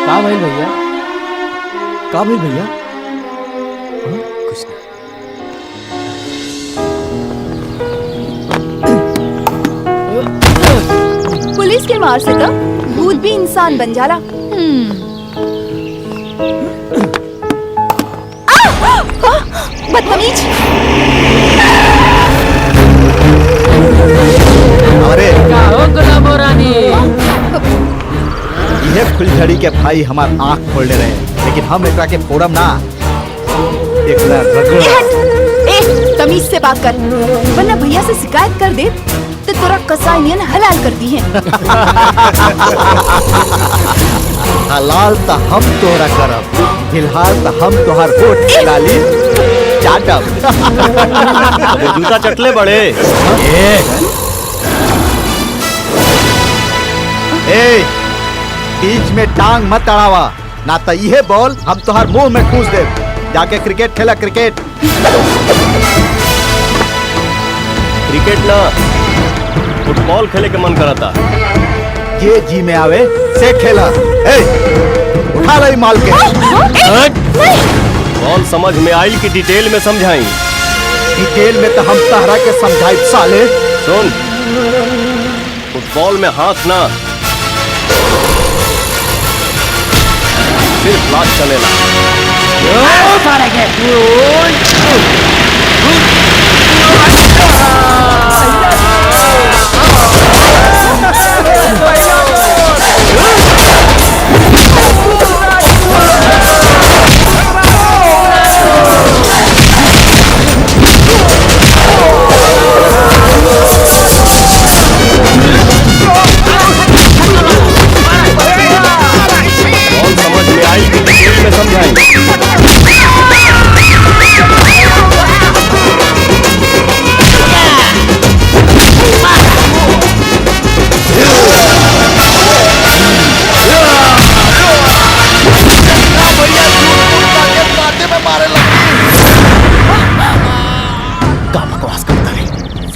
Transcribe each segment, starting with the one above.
का भाई भैया? का भाई भैया? कुछ नहीं। पुलिस के मार से तो भूत भी इंसान बन जाला। बदतमीज। अरे का हो गुलाबो रानी? यह फुलझड़ी के भाई हमार आँख खोलने रहे, लेकिन हम एकरा के फोड़म ना, एकरा रगड़। ए, तमीज से बात कर, वरना भैया से शिकायत कर दे तो तोरा कसाई नियन हलाल कर दी है। हलाल तो हम तोरा करब, फिलहाल तो हम तोहर होठ खिलाली चाटब। अबे जूता चटले बड़े। ए, बीच में टांग मत अड़ावा, ना तो यह बॉल हम तोहर मुंह में ठूस दे। जाके क्रिकेट खेला, क्रिकेट। क्रिकेट ना, फुटबॉल खेले के मन करता। ये जी में आवे से खेला। ए, उठा लाई माल के। बॉल समझ में आई कि डिटेल में समझाई? डिटेल में तो हम तहरा के समझाई साले। सुन, फुटबॉल में हाथ ना, सिर्फ हाथ चलेला। बॉल समझ में आई कि डिटेल में समझाई?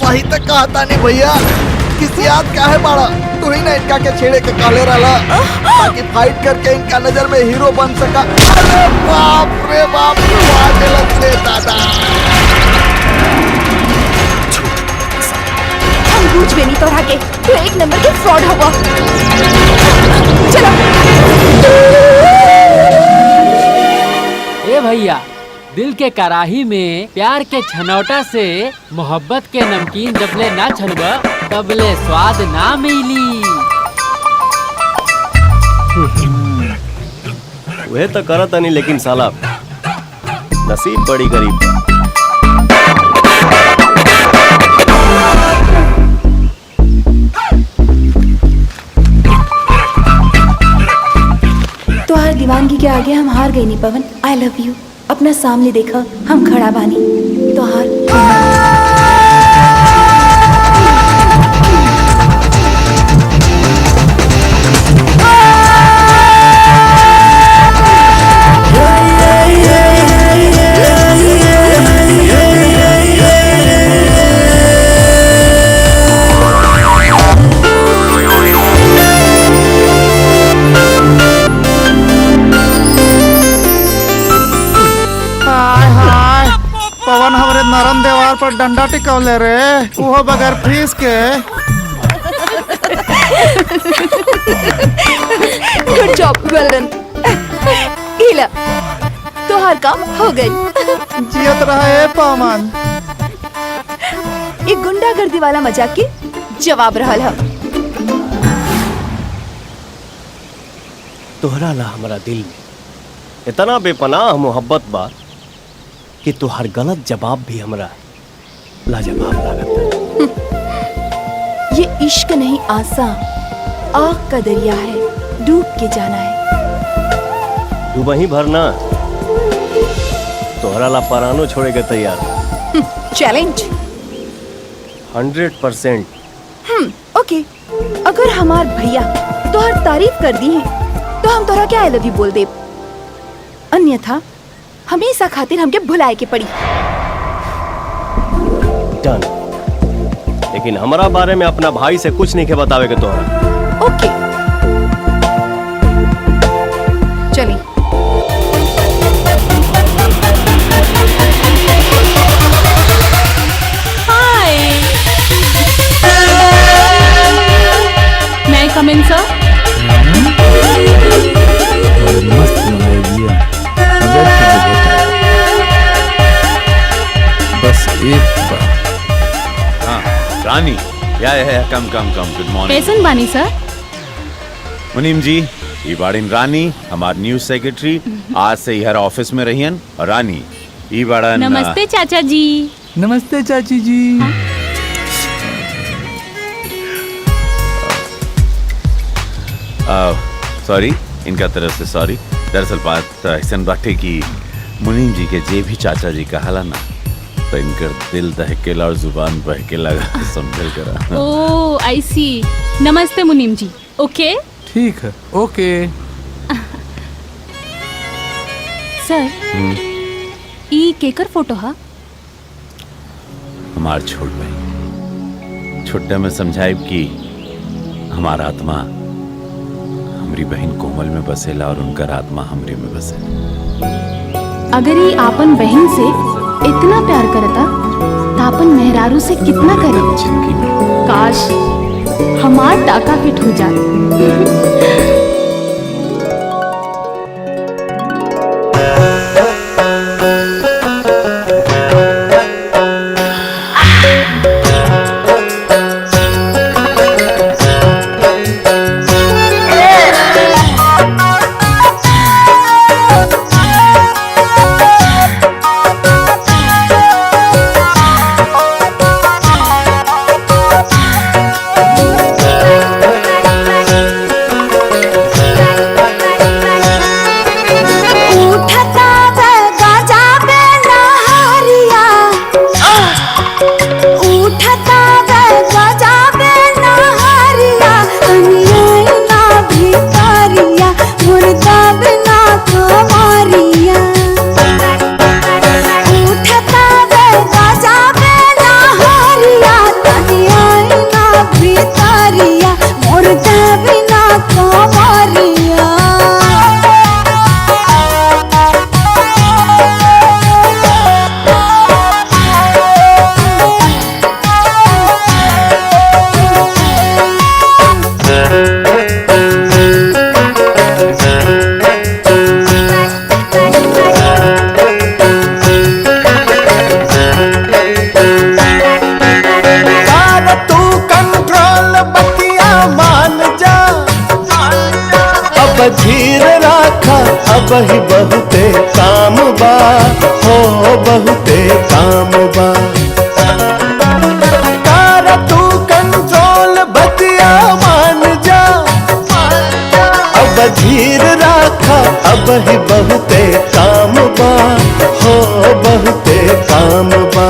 सही तक कहता नहीं भैया, किसी याद का है बाड़ा, तू ही ना इनका के छेड़े के काले रहा, ताकि फाइट करके इनका नजर में हीरो बन सका। अरे बाप रे बाप, रे दादा। हम पूछ भी नहीं तोरा के, तू एक नंबर के फ्रॉड हुआ। चलो। ए भैया, दिल के कराही में प्यार के छनौटा से मोहब्बत के नमकीन जबले ना छनबा तबले स्वाद ना मिली। वह तो करत नहीं, लेकिन साला नसीब बड़ी गरीब बा। तोहार दीवानगी के आगे हम हार गई नी पवन। I love you. अपना सामने देखा, हम खड़ा बानी तोहार। पवन हमरे नरम देवार पर डंडा टिकौले रे, वो बगैर फीस के। गुड जॉब, वेल डन। हीला, तोहार काम हो गई। जियत रहे पवन। एक गुंडागर्दी वाला मजाक के जवाब रहल है। तोहरा ला हमारा दिल में इतना बेपनाह मोहब्बत बा कि तुहार गलत जवाब भी हमरा लाजवाब लागत। ये इश्क नहीं आसा, आग का दरिया है, डूब के जाना है। तू वहीं भरना, तोहरा ला परानो छोड़े के तैयार। चैलेंज 100%। ओके, अगर हमार भैया तोहर तारीफ कर दी है तो हम तोहरा क्या आई लव यू बोल दे, अन्यथा हमेशा खातिर हमके भुलाए के पड़ी। डन। लेकिन हमारा बारे में अपना भाई से कुछ नहीं के बतावे के तोहरा। ओके। रानी, या कम कम कम। Good morning. कैसन बानी सर? मुनीम जी, ई बाड़ीन रानी, हमार न्यूज सेक्रेटरी। आज से हर ऑफिस में रहियन। और रानी, ई बाड़ा नमस्ते चाचा जी। नमस्ते चाची जी। सॉरी, इनका तरफ से सॉरी। दरअसल बात ऐसन बाटे कि मुनीम जी के जे भी चाचा जी कहाला ना, तो इनकर दिल दहकेला और जुबान बहके लगा। समझल करा। ओ आई सी। नमस्ते मुनीम जी। ओके ठीक है, ओके। सर, ई केकर फोटो हा? हमार छोट भाई छोटे में समझाइब कि हमारा आत्मा हमारी बहन कोमल में बसेला और उनका आत्मा हमरे में बसेला। अगर ये आपन बहन से इतना प्यार करता तो आपन मेहरारू से कितना करे। जिंदगी में काश हमार टाका फिट हो जाए। धीर राखा अब ही बहुते काम बा, हो बहुते काम बा। तारा तू कंट्रोल बतिया मान जा, अब धीर राखा अब ही बहुते काम बा, हो बहुते काम बा।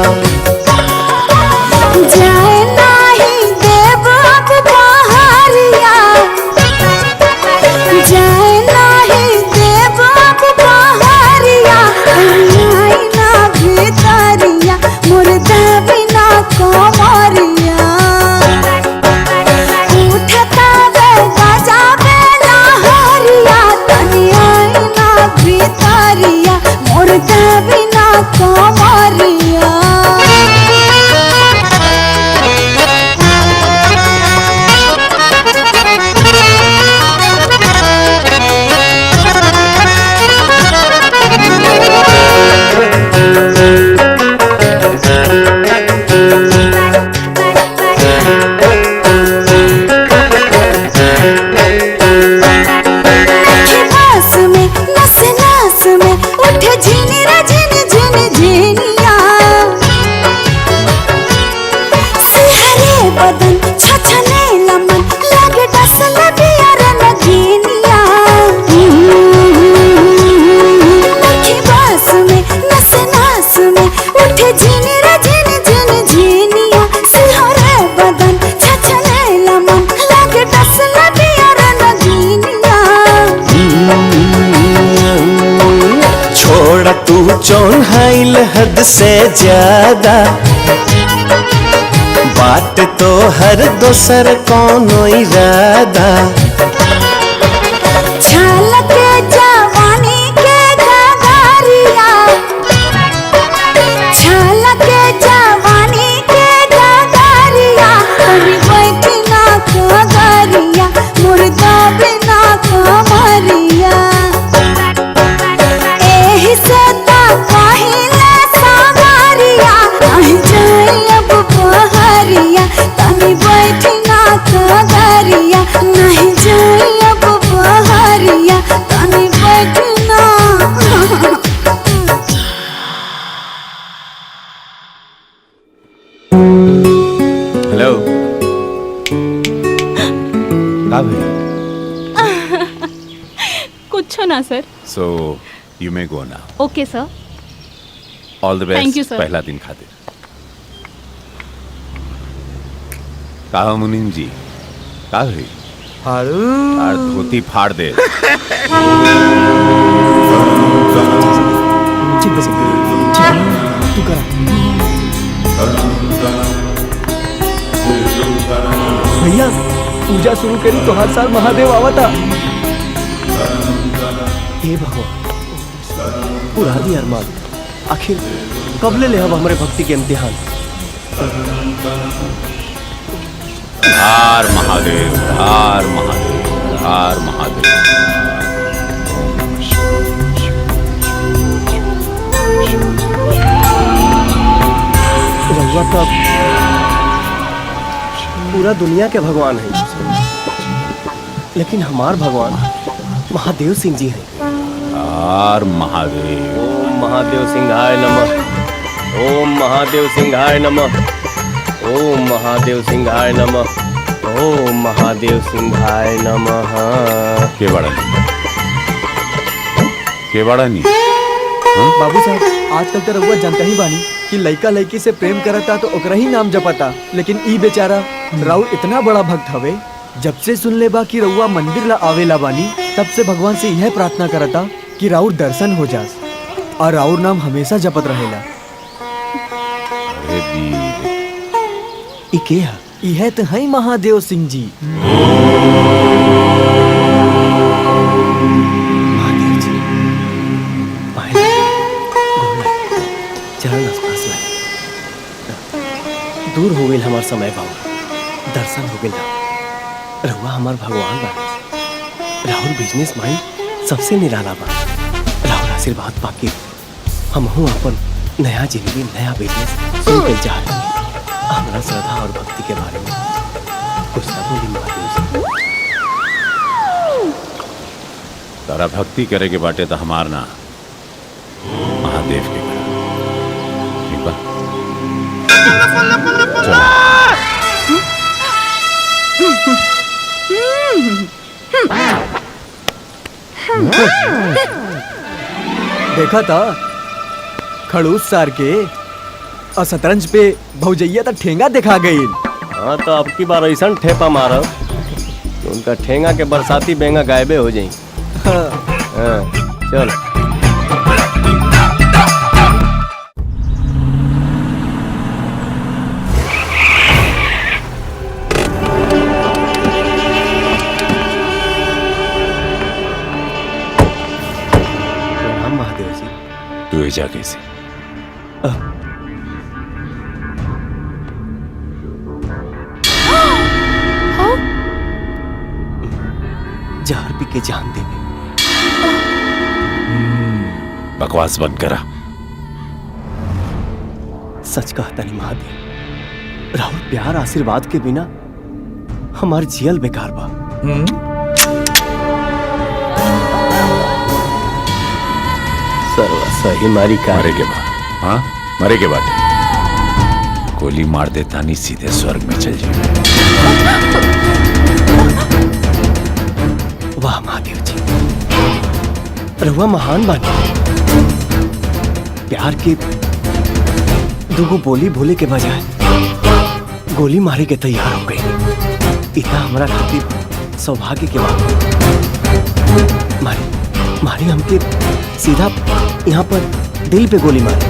चौंहाइल हद से ज्यादा बात तो हर दोसर कोनो इरादा। झलक जवानी के घघरिया, झलक जवानी के घघरिया, अरे बैठी ना कगरिया, मुर्दा बिना कमरिया। एही से पहिले सावरिया, नहीं जाए अब बहरिया। का भाई? कुछ ना sir. So you may go now. Okay sir. All the Thank you, best sir. पहला दिन खातिर। कहा मुनीम जी, का भाई? यार धोती फाड़ दे। भैया पूजा शुरू करी तो हर साल महादेव आवता। हे भगवान, पूरा दी अरमान। आखिर कब ले हम हमारे भक्ति के इम्तिहान? हर महादेव, हर महादेव, हर महादेव। रउआ तो पूरा दुनिया के भगवान है, लेकिन हमार भगवान महादेव सिंह जी हैं। हर महादेव। ओम महादेव सिंहाय नमः। ओम महादेव सिंहाय नमः। ओम महादेव सिंहाय नमः। ओम महादेव सिंहाय नमः। के बड़ा नहीं, के बड़ा नहीं। बाबू साहब आजकल तो रउआ जानता ही बानी कि लड़का लड़की से प्रेम करता तो ओकरा ही नाम जपता, लेकिन ई बेचारा राउर इतना बड़ा भक्त हवे, जब से सुन ले बा कि रउआ मंदिर ला आवेला बानी, तब से भगवान से यह प्रार्थना करता कि राउर दर्शन हो जास और राउर नाम हमेशा जपत रहेला। अरे वीर, ई के है? यह तो है महादेव सिंह जी। महादेव जी पाए गोला चरण आसपास लाए। दूर हो गई हमार समय बाबू, दर्शन हो गई। रहुआ हमार भगवान बा। राहुल बिजनेस माइंड सबसे निराला बा। राहुल आशीर्वाद पाके हम हूँ अपन नया जिंदगी, नया बिजनेस शुरू कर जा रहे हैं। हमारा श्रद्धा और भक्ति के बारे में कुछ ना बोली महादेव जी। तारा भक्ति करे के बाटे तो हमार ना महादेव के करा। ठीक बा? चलो। देखा था खड़ूस सार के और शतरंज पे भौजैया तो ठेंगा दिखा गई। हाँ तो अब की बार ऐसा ठेपा मारो कि उनका ठेंगा के बरसाती बेंगा गायबे हो जाए। हाँ, चलो। प्रणाम महादेव जी। तू एजा कैसे? जहर पी के जान देवे। बकवास बंद करा। सच कहता नहीं महादेव, राहुल प्यार आशीर्वाद के बिना हमार जियल बेकार बा। सर्वा सही मारी का मरे के बाद, हाँ मरे के बाद गोली मार देता नहीं, सीधे स्वर्ग में चल जाए। वाह महादेव जी, रहुआ महान बानी। प्यार के दुगो बोली बोले के बजाय गोली मारे के तैयार हो गई। इतना हमारा खातिर सौभाग्य के बात। मारी हमके सीधा यहाँ पर दिल पे गोली मारी।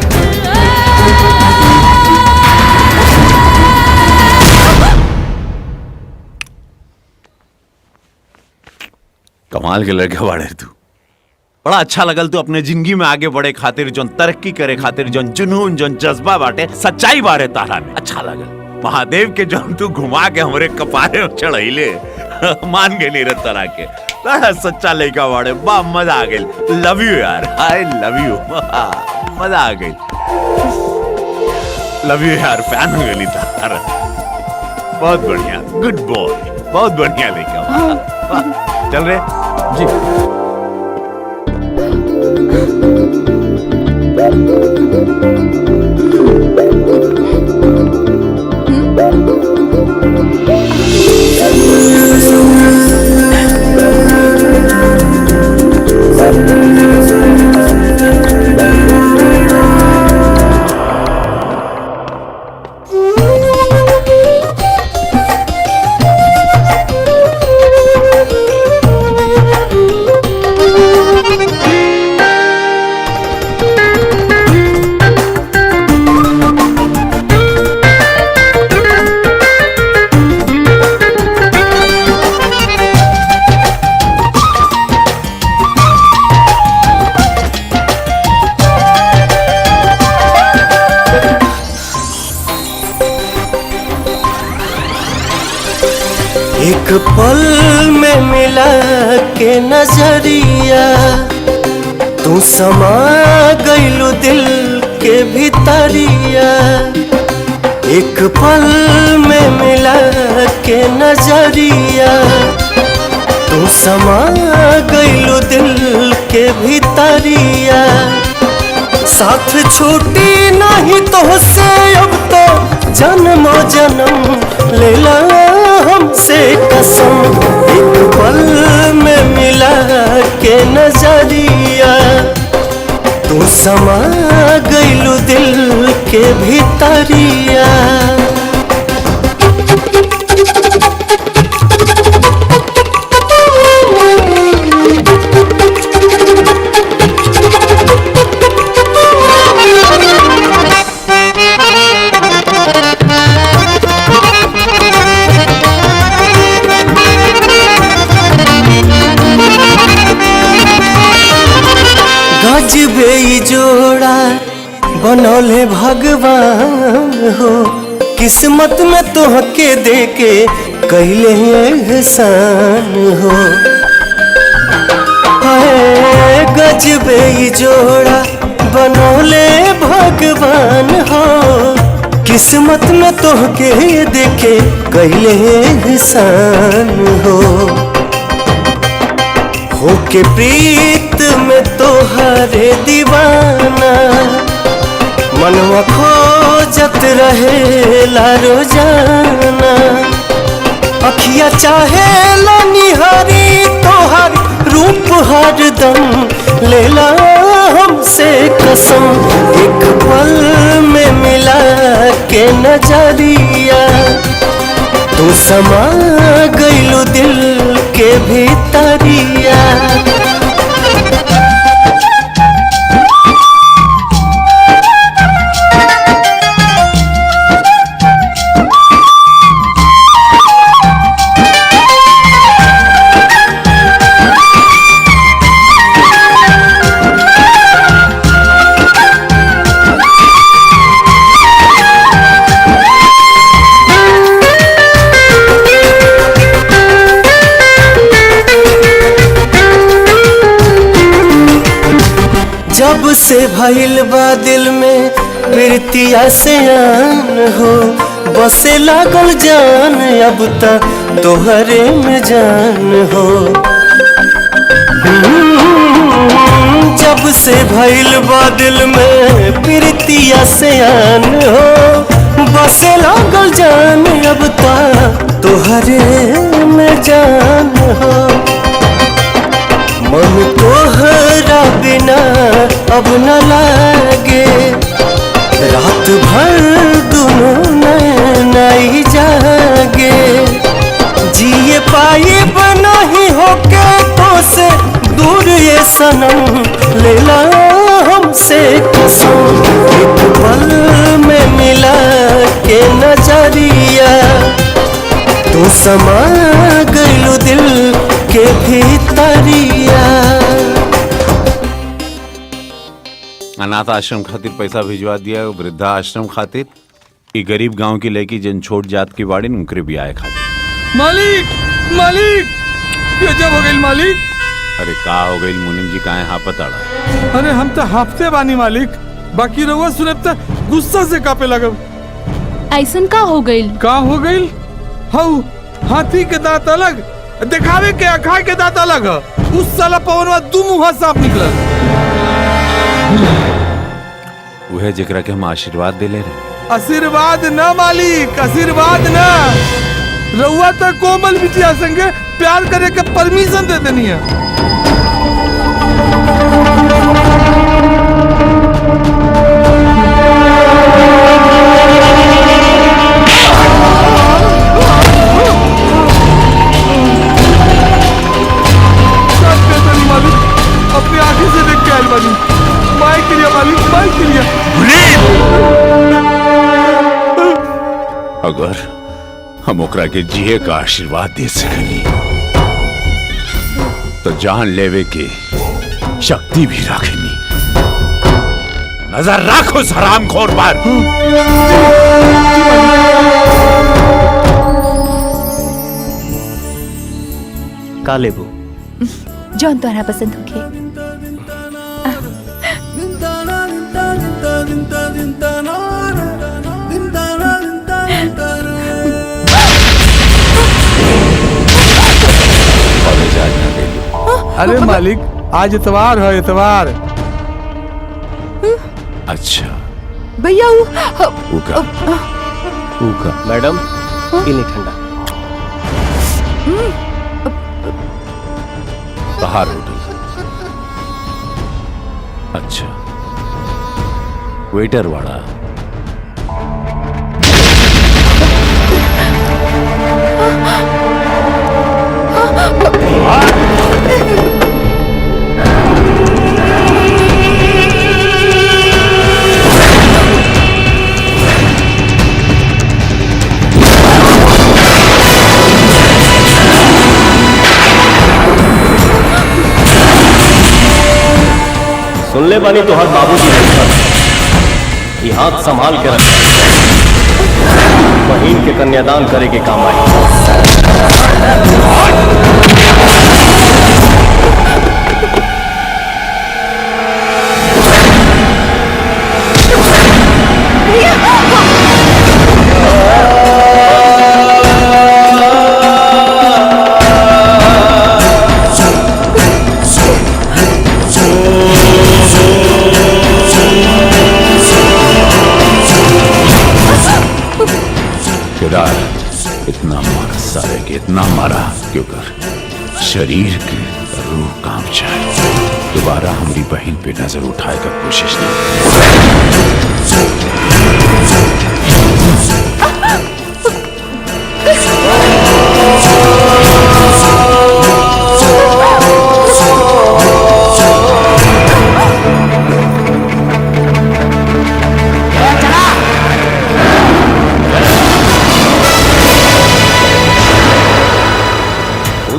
कमाल के लड़का बाड़े तू। बड़ा अच्छा लगल तू अपने जिंदगी में आगे बढ़े खातिर, जोन तरक्की करे खातिर, जोन जुनून, जोन जज्बा बाटे, सच्चाई बारे तारा में अच्छा लगल। महादेव के जोन तू घुमा के हमरे कपारे में चढ़ाइले, मान गए नहीं तरह के। बड़ा सच्चा लड़का बाड़े, बा मजा आ गई। लव यू यार, आई लव यू। मजा आ गई। लव यू यार, फैन हो गई तारा। बहुत बढ़िया, गुड बॉय, बहुत बढ़िया लड़का। चल रहे जी। Hmm? पल में मिला के नजरिया तू समा गइलू दिल के भीतरिया। एक पल में मिला के नजरिया तू समा गइलू दिल के भीतरिया। साथ छूटी नहीं तो से अब तो जन्मो जन्म लेला हमसे कसम। एक पल में मिला के नजरिया तू समा गइलू दिल के भीतरिया। गजबे जोड़ा बनौले भगवान हो किस्मत में तोहके देके कैले एहसान हो। गजबे जोड़ा बनौले भगवान हो किस्मत में तोहके देके कैले एहसान हो के प्रीत में तोहरे दीवाना मनवा खोजत रहे रोजाना। अखिया चाहे निहारी तोहर रूप हरदम लेला हमसे कसम। एक पल में मिला के नजरिया तू समा गइलू दिल के भीतरिया। जब से भइल बा दिल में प्रीतिया से आन हो बसे लागल जान अब तक तोहरे में जान हो। जब से भइल बा दिल में प्रीतिया से आन हो बसे लागल जान अब तक तोहरे में जान हो। मन तोहरा बिना अब न लागे रात भर दोनों नैनाई जागे। जिए पाए बना ही होके तो से दूर ये सनम लेला हमसे कसम। एक पल में मिला के नजरिया तू समा गइलू दिल के भीतरिया। अनाथ आश्रम खातिर पैसा भिजवा दिया वृद्धा आश्रम खातिर ई गरीब गांव की लड़की जन छोट जात की बाड़ी उनके भी आए खातिर। मालिक मालिक गजब हो गई मालिक। अरे का हो गई मुनीम जी काहे हापत आड़ा? अरे हम तो हाफते बानी मालिक बाकी रहुआ सुनब त गुस्सा से कापे लगब। ऐसन का हो गई? का हो गई? हाउ हाथी के दांत अलग दिखावे के अखाए के दांत अलग। उस साला पवनवा दू मुहा सांप निकलल। वह जिक्र के हम आशीर्वाद दे ले रहे। आशीर्वाद न मालिक आशीर्वाद न रहुआ तो कोमल बिटिया संगे प्यार करे के परमिशन दे देनी है। अपनी आंखें से देख के आयल बानी। माई के लिए मालिक माई के लिए। अगर हम ओकरा के जिए का आशीर्वाद दे सकनी तो जान लेवे के शक्ति भी रखनी। नजर रखो उस हरामखोर पर। का लेबू? जौन तोहरा पसंद होखे। कॉलेज आज ना दे लो। अरे मालिक, आज इतवार है, इतवार। अच्छा भैया उका उका मैडम ये नहीं ठंडा। बाहर होटल। अच्छा वेटर वाला। सुन ले बानी तो हर बाबूजी ये हाथ संभाल के रख। बहन के कन्यादान करे के काम आई। इतना मारा सारे के, इतना मारा क्योंकि शरीर के रूह कांप जाए। दोबारा हमारी बहन पे नजर उठाए का कोशिश नहीं।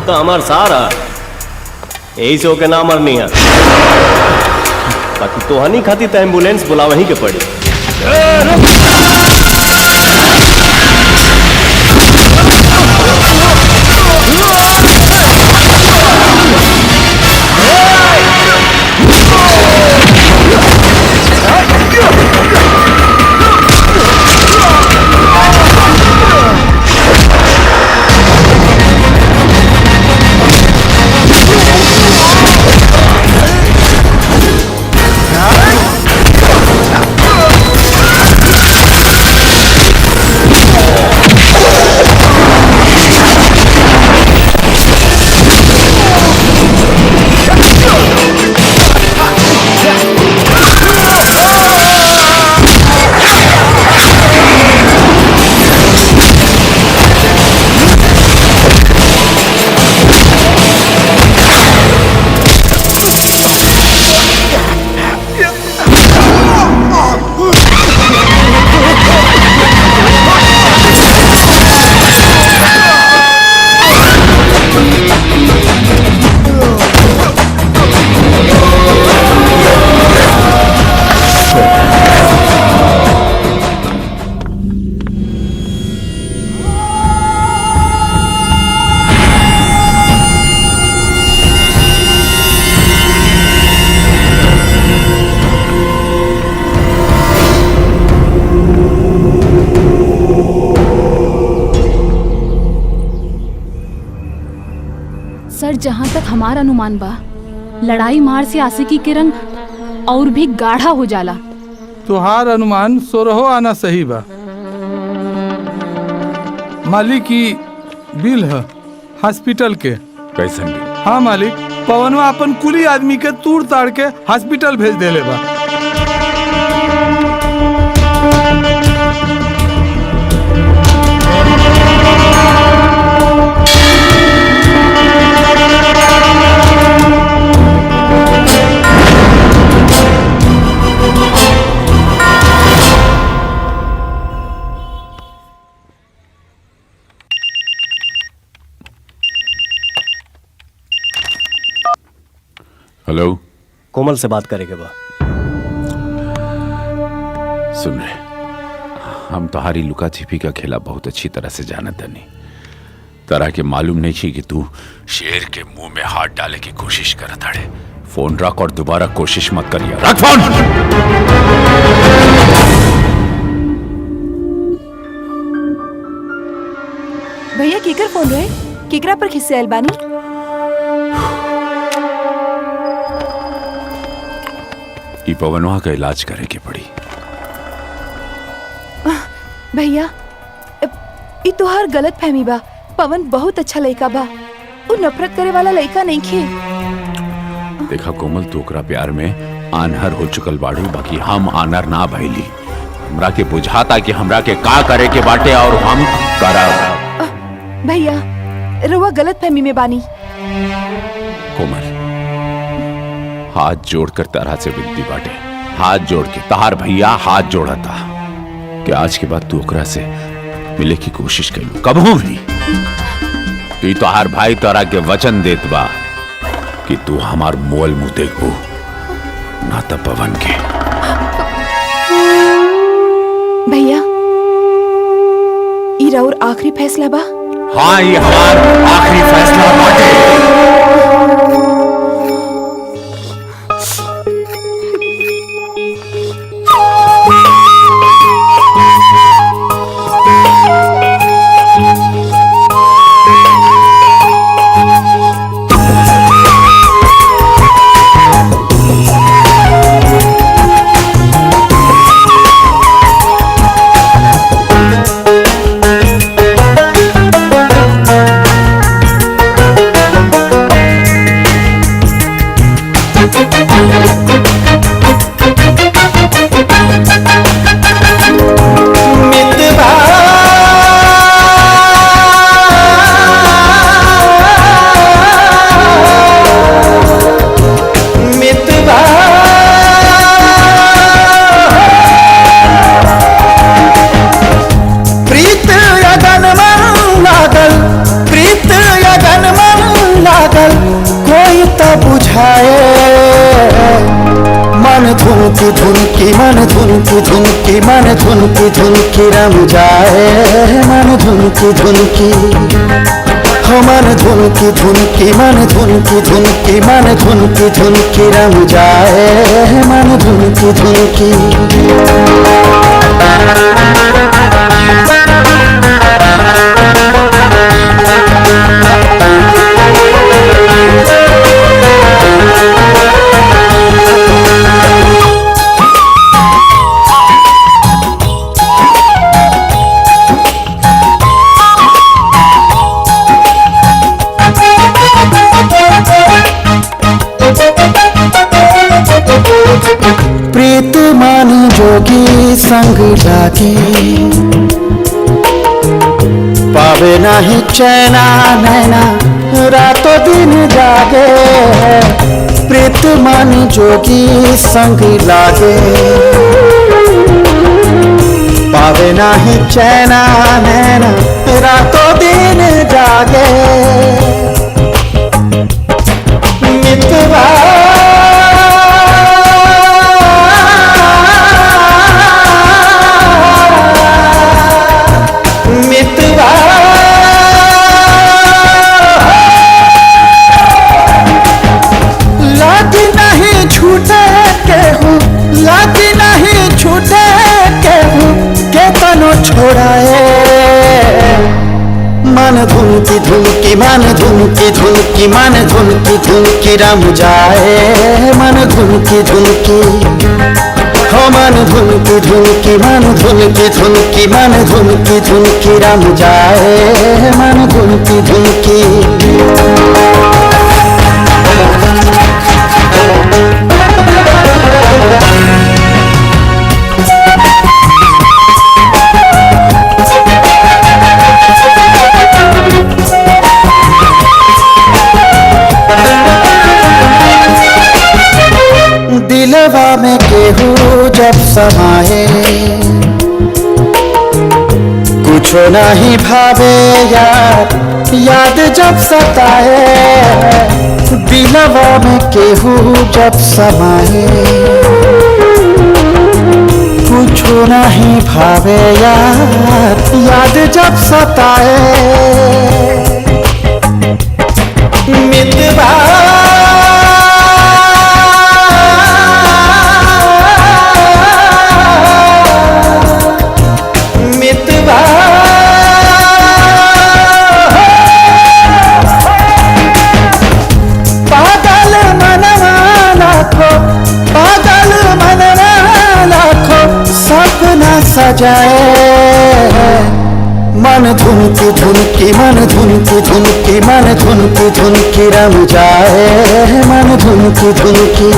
तो हमार सारा यही से होके ना मरनी है। बाकी तो हनी खाती तो एम्बुलेंस बुला वहीं के पड़ी। सर, जहाँ तक हमारा अनुमान बा, लड़ाई मार से आशिकी के रंग और भी गाढ़ा हो जाला। तुहार अनुमान 16 आना सही बा। मालिक की बिल है हॉस्पिटल के। कैसन बिल? हाँ मालिक, पवनवा अपन कुली आदमी के तूड़ ताड़ के हॉस्पिटल भेज देले बा। हेलो, कोमल से बात करेंगे बा। सुन रहे, हम तुम्हारी लुका छिपी का खेला बहुत अच्छी तरह से जानत नहीं। तरह के मालूम नहीं थी कि तू शेर के मुंह में हाथ डाले की कोशिश कर था। फोन रख और दोबारा कोशिश मत करिए। रख फोन। भैया केकर फोन रहे? केकरा पर खिस्से अलबानी? ई पवनवा का इलाज करे के पड़ी। भैया ई तोहार गलत फहमी बा। पवन बहुत अच्छा लड़का बा। वो नफरत करे वाला लड़का नहीं खे। देखा कोमल, तू ओकरा प्यार में आनहर हो चुकल बाड़ू, बाकी हम आनहर ना भइली। हमरा के बुझाता कि हमरा के का करे के बाटे और हम करब। भैया रउआ गलत फहमी में बानी। कोमल, हाथ जोड़कर तरह से विनती बाटे, हाथ जोड़ के तहार भैया हाथ जोड़ता कि आज के बाद तू ओकरा से मिले की कोशिश करू कबहू भी। तू तोहार भाई तोरा के वचन देत बा कि तू हमार मोल मुंह देखबू ना तो पवन के। भैया ई राउर आखिरी फैसला बा? हाँ, ये हमार आखिरी फैसला बाटे। धुनकी धुनकी रम जाए मन धुनकी धुनकी हो मन धुनकी धुनकी मन धुनकी धुनकी मन धुनकी धुनकी रम जाए मन धुनकी धुनकी। प्रीत मानी जोगी संग लागे पावे नहीं चैना नैना रातों दिन जागे। प्रीत मानी जोगी संग लागे पावे नहीं चैना नैना रातों दिन जागे। मितवा छोड़ाए मन धुनकी धुनकी मन धुनकी धुनकी मन धुनकी धुनकी रम जाए मन धुनकी धुनकी हो मन धुनकी धुनकी मन धुनकी धुनकी मन धुनकी धुनकी रम जाए मन धुनकी धुनकी। दिलवा में केहू जब समाए कुछो नहीं भावे यार याद जब सताए। दिलवा में केहू जब समाए कुछो नहीं भावे यार याद जब सताए। जाए मन धुनकी धुनकी मन धुनकी धुनकी मन धुनकी धुनकी रम जाए मन धुनकी धुनकी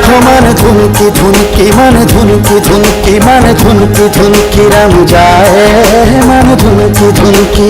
हो मन धुनकी धुनकी मन धुनकी धुनकी मन धुनकी धुनकी रम जाए मन धुनकी धुनकी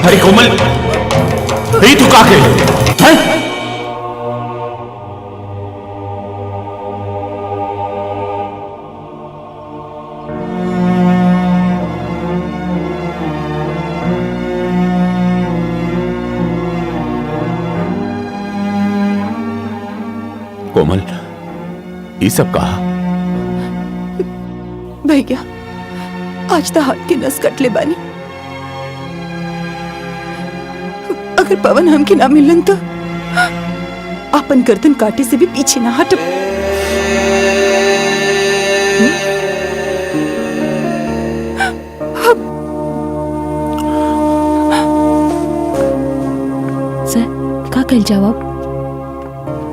अरे कोमल, यही तू का के हैं? कोमल, ये सब कहा? भैया आज तो हाथ की नस कटले बानी। अगर पवन हमके ना मिलन तो अपन गर्दन काटे से भी पीछे ना हट। सर का कल जवाब?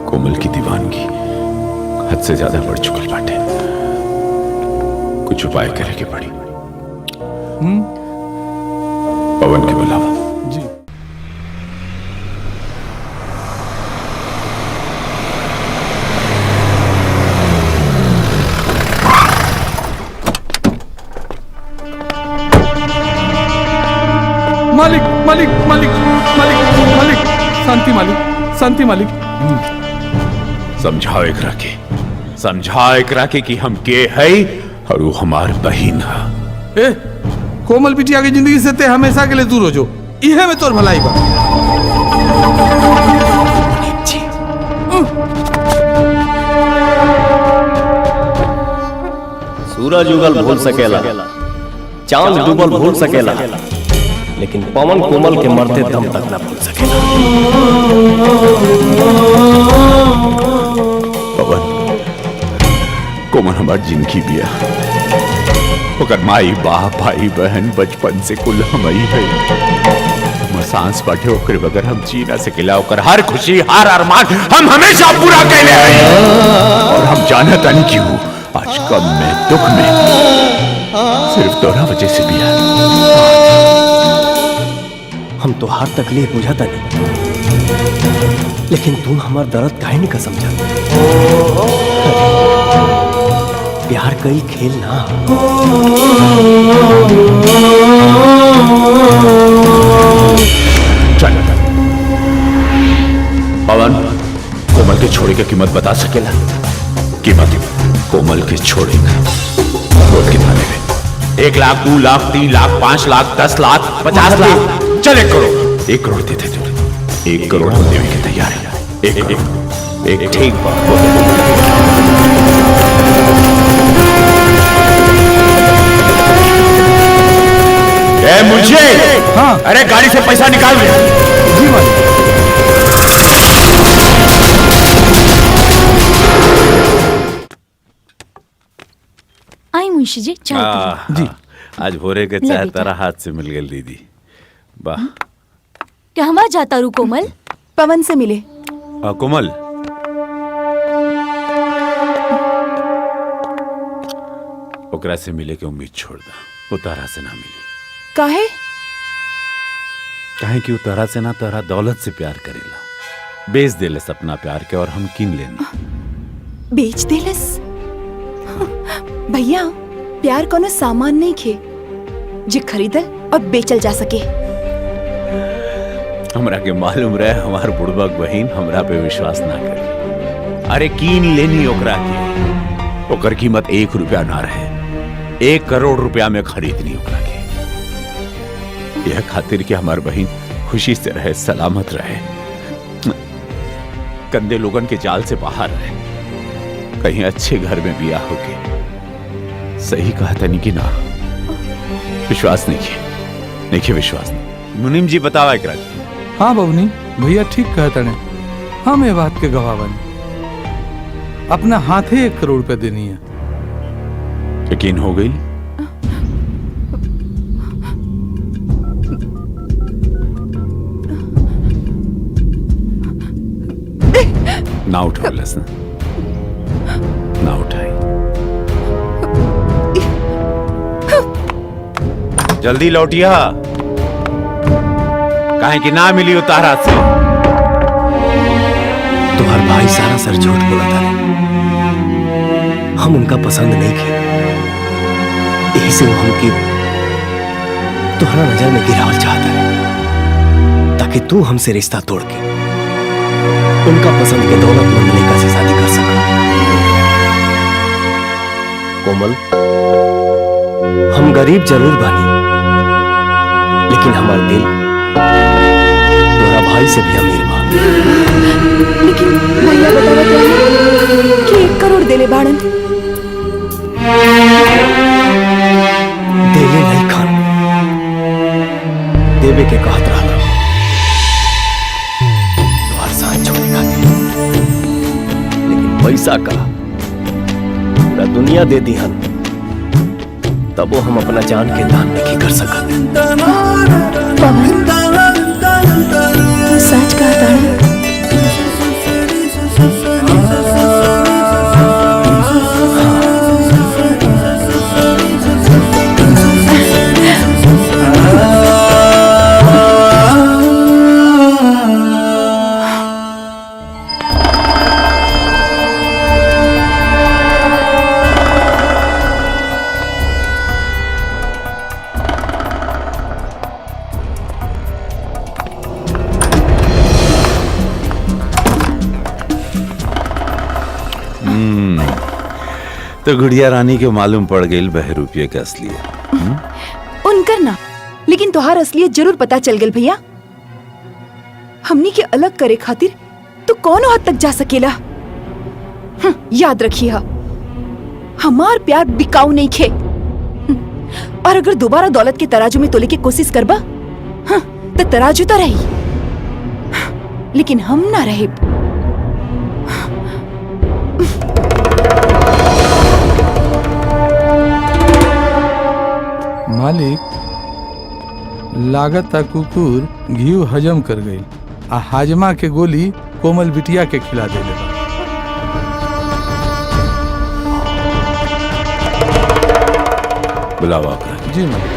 कोमल की दीवानगी हद से ज्यादा बढ़ चुकल बाटे। कुछ उपाय करे के पड़ी। पवन के बुलावा। जी। मालिक मालिक मालिक मालिक मालिक शांति मालिक शांति मालिक। समझाओ एकरा के कि हम के है और वो हमार बहिन है। ए कोमल बिटिया की जिंदगी से ते हमेशा के लिए दूर हो जो। इहे में तोर भलाई बा। सूरज उगल भूल सकेला, चांद डूबल भूल सकेला, लेकिन पवन कोमल के मरते दम तक ना भूल सकेला। पवन, कोमल हमार जिंदगी बिया। ओकर माई बाप भाई बहन बचपन से कुल हम ही है। हमर सांस बाटे ओकर बगैर हम जी ना सकेला। ओकर हर खुशी हर अरमान हम हमेशा पूरा कैले हैं। और हम जानत नहीं क्यों आज कम में दुख में सिर्फ तोरा वजह से बिया। हम तो हर तकलीफ बुझाता नहीं, लेकिन तू हमार दर्द काहे नहीं का समझा। प्यार कई खेल ना। चल पवन, कोमल के छोड़े की कीमत बता सकेला? कीमत कोमल के छोड़े का बोल कितना देवे? 1 लाख, 2 लाख, 3 लाख, 5 लाख, 10 लाख, 50 लाख, चल 1 करोड़। 1 करोड़ देते तुम। 1 करोड़ को देवे के तैयार है। एक ठीक बात। मुझे हाँ। अरे गाड़ी से पैसा निकाल ले। जी मालिक। आई मुंशी जी चाय जी। आज भोरे के चाय तारा हाथ से मिल गई दीदी। वाह। क्या हमारा जाता रू कोमल? पवन से मिले। कोमल, ओकरा से मिले के उम्मीद छोड़ दा। वो तारा से ना मिली। काहे? काहे कि वो तारा से ना तारा दौलत से प्यार करेला। बेच देलस अपना प्यार के और हम किन लेना। बेच देलस? भैया प्यार कोनो सामान नहीं खे जे खरीदल और बेचल जा सके। हमरा के मालूम रहे हमार बुड़बक बहन हमरा पे विश्वास ना करे। अरे कीन लेनी ओकरा के। ओकर कीमत 1 रुपया ना रहे, 1 करोड़ रुपया में खरीदनी ओकरा के। यह खातिर कि हमार बहन खुशी से रहे, सलामत रहे, गंदे लोगन के जाल से बाहर रहे, कहीं अच्छे घर में बियाह होके सही कहा था कि ना? विश्वास नहीं किए, नहीं किए विश्वास नहीं। मुनीम जी बतावा एकरा। हाँ बबनी, भैया ठीक कहते ने। हम ये बात के गवाह बने। अपना हाथे 1 करोड़ रुपया देनी है। यकीन हो गई? ना उठाओ लसन, ना उठाई। जल्दी लौटिया, काहे कि ना मिली उतारा से। तुम्हार भाई सारा सर झूठ बोला था। हम उनका पसंद नहीं किए, यही से वो हमकी तुम्हारा नजर में गिरावल चाहता है, ताकि तू हमसे रिश्ता तोड़ के उनका पसंद के दौलतमंद लड़का से शादी कर सका। कोमल, हम गरीब जरूर बानी, लेकिन हमारा दिल तोरा भाई से भी अमीर बा। लेकिन भैया बतावा तो कि 1 करोड़ देले बाड़न। देले नहीं खान, देवे के कहत रहला। तुम्हार साथ छोड़े खातिर, लेकिन पैसा का पूरा दुनिया दे दी हन, तब वो हम अपना जान के दान नहीं कर सकत। पवन, तू सच कहता है? तो गुड़िया रानी के मालूम पड़ गई ₹2 के असलियत। उनकर ना, लेकिन तोहार असलियत जरूर पता चल गल भैया। हमनी के अलग करे खातिर तू कौन हद तक जा सकेला। याद रखिए, हमार प्यार बिकाऊ नहीं खे। और अगर दोबारा दौलत के तराजू में तोले की कोशिश करबा, तो तराजू तो रही, लेकिन हम ना रहे। मालिक, लागत कुकुर घी हजम कर गई, आ हाजमा के गोली कोमल बिटिया के खिला देले बा। बुलावा जी मालिक।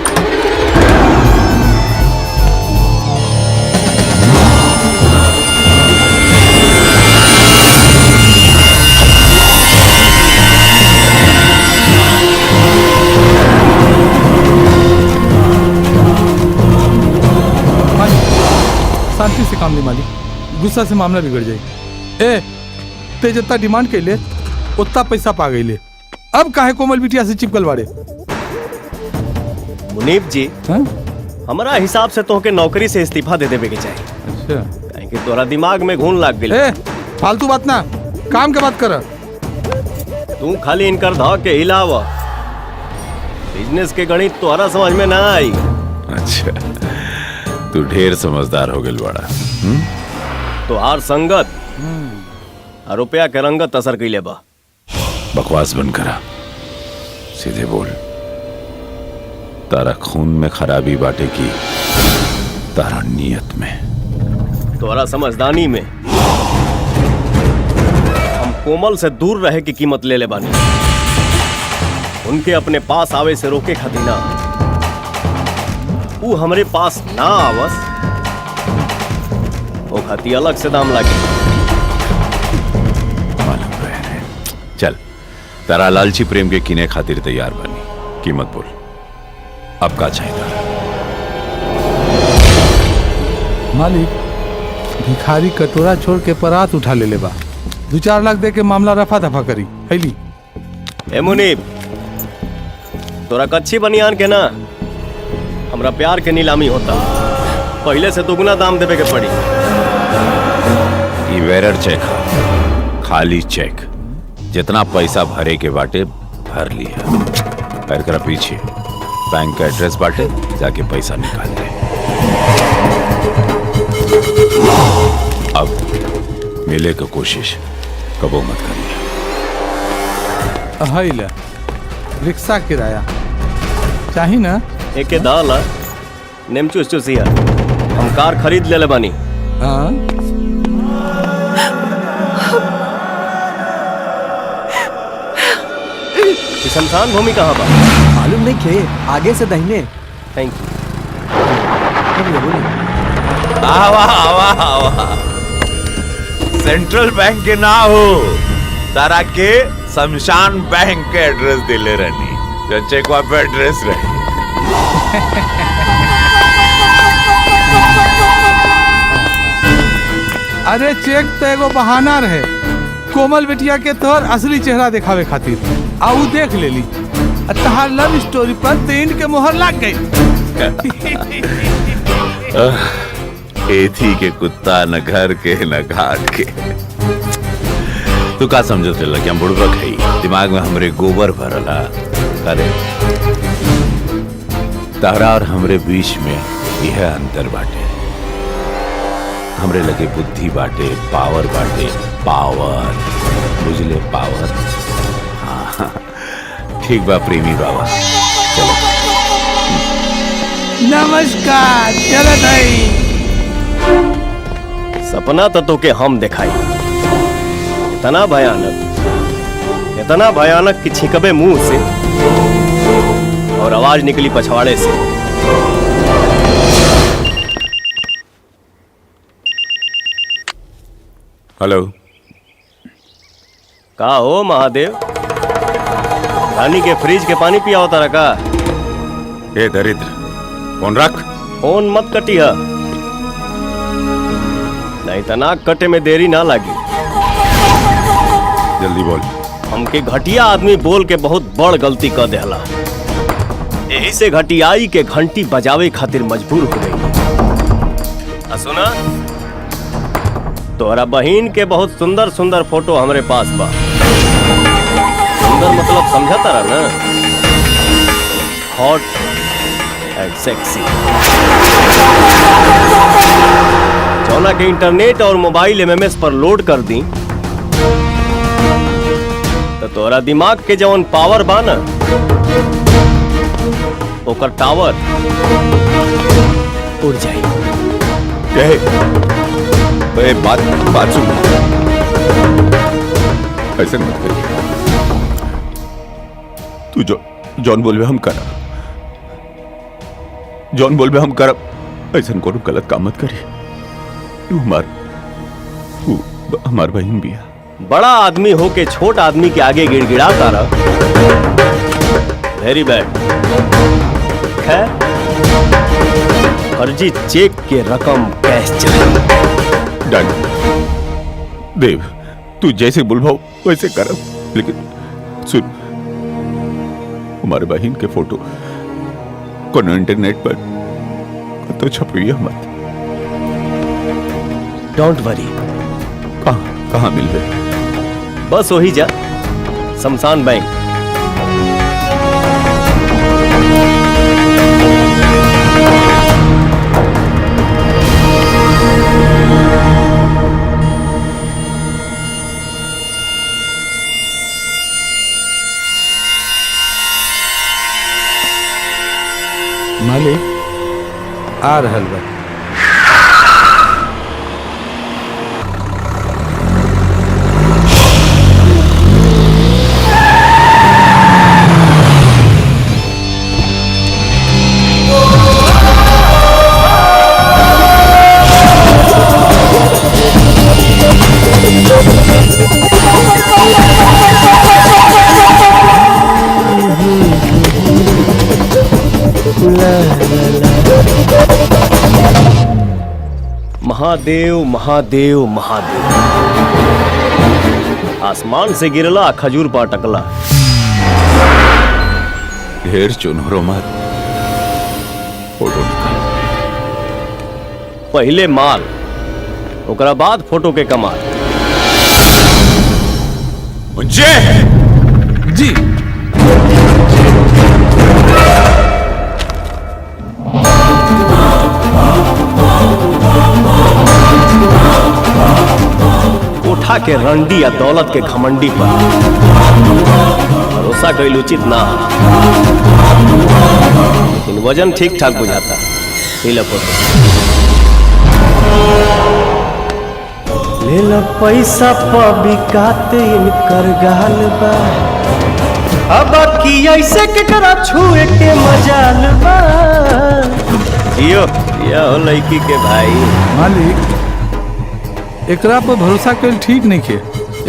शांति से काम ले मालिक, गुस्सा से मामला बिगड़ जाए। ए, ते जितना डिमांड के ले उतना पैसा पा गई ले। अब काहे कोमल बिटिया से चिपकल बाड़े? मुनीब जी, हमारा हिसाब से तोहके नौकरी से इस्तीफा दे देवे के चाहिए। अच्छा, काहे कि तोरा दिमाग में घून लाग गई। ए, फालतू बात ना, काम के बात कर। तू खाली इनकर धा के हिलावा, बिजनेस के गणित तोहरा समझ में ना आई। अच्छा, तू ढेर समझदार हो गल बड़ा। तो आर संगत और रुपया के रंगत असर कैले बा। बकवास बंद करा, सीधे बोल। तारा खून में खराबी बाटे की तारा नियत में? तोरा समझदानी में। हम कोमल से दूर रहे की कीमत ले ले बानी। उनके अपने पास आवे से रोके खातिर ना, वो हमरे पास ना आवस वो खाती अलग से दाम लागे। मालूम रहे। चल, तारा लालची प्रेम के किने खातिर तैयार बनी। कीमत बोल, अब का चाहिए? मालिक, भिखारी कटोरा छोड़ के परात उठा ले बा। 2-4 लाख दे के मामला रफा दफा करी। हैली ए मुनीब, तोरा कच्ची बनियान के ना हमरा प्यार के नीलामी होता, पहले से दुगना दाम देवे के पड़ी। ये वेरर चेक, खाली चेक, जितना पैसा भरे के बाटे भर लिया। और करा पीछे बैंक का एड्रेस बांटे, जाके पैसा निकाल ले। अब मिले का कोशिश कबो मत करिए। हाई ले रिक्शा किराया चाही ना? एके दाला नेमचूस चूसिया हम कार खरीद ले बानी। हाँ शमशान भूमि कहाँ बा? मालूम नहीं खे, आगे से दाहिने। Thank you. आवा आवा आवा, सेंट्रल बैंक के ना हो तारा के शमशान बैंक के एड्रेस दिले रहनी, चेक पे एड्रेस रहे। अरे चेक तो एगो बहाना रहे कोमल बेटिया के तोहर असली चेहरा दिखावे खातिर, आऊ देख लेली तहार लव स्टोरी पर तीन के मोहर लग गई। एथी के कुत्ता न घर के न घाट के। तू का समझत रहे कि हम बुड़बक है, दिमाग में हमरे गोबर भरला। अरे तारा और हमरे बीच में यह अंतर बाटे, हमरे लगे बुद्धि बाटे, पावर बाटे, पावर बुझले पावर। हाँ ठीक बा प्रेमी बाबा, चलो। नमस्कार, चलो भाई। सपना तो के हम दिखाई इतना भयानक कि छिकबे मुंह से और आवाज निकली पछवाड़े से। हेलो, का हो महादेव, रानी के फ्रिज के पानी पिया होता रखा? ए दरिद्र, फोन रख। फोन मत कटिया, नहीं तना कटे में देरी ना लगी। जल्दी बोल। हमके घटिया आदमी बोल के बहुत बड़ गलती कर देला, यही से घटियाई के घंटी बजावे खातिर मजबूर हो गई। सुना, तोहरा बहन के बहुत सुंदर सुंदर फोटो हमरे पास बा। सुंदर मतलब समझता रहा ना, हॉट एंड सेक्सी। जौना के इंटरनेट और मोबाइल एमएमएस पर लोड कर दी तो तोरा दिमाग के जवन पावर बा ना, ओकर टावर उड़ जाए। बात सुन, ऐसे मत करिए। तू जॉन बोलबे हम करब, जॉन बोलबे हम करब, ऐसा कोनो गलत काम मत करिए। तू हमार बहन भी है। बड़ा आदमी हो के छोट आदमी के आगे गिड़गिड़ाता रहा, वेरी बैड। खैर, फर्जी चेक के रकम कैश चले। डन देव, तू जैसे बुलवाओ वैसे करब, लेकिन सुन, हमारे बहन के फोटो कोनो इंटरनेट पर तो छपिए मत। Don't worry. कहाँ मिल गए? बस वही जा, शमशान बैंक। मालिक आ रहल बा। महादेव महादेव महादेव, आसमान से गिरला खजूर पर अटकला। ढेर चुनरो मत, फोटो निकाल। पहले माल, ओकरा बाद फोटो के कमाल। मुझे जी चरखा के रंडी या दौलत के घमंडी पर भरोसा कईल उचित ना हो। लेकिन वजन ठीक ठाक बुझाता। ले लो पैसा बिकात इनकर गाल बा, अब की ऐसे के करा छुए के मजाल बा। जियो या हो लड़की के भाई। मालिक एकरा पर भरोसा कल ठीक नहीं खे,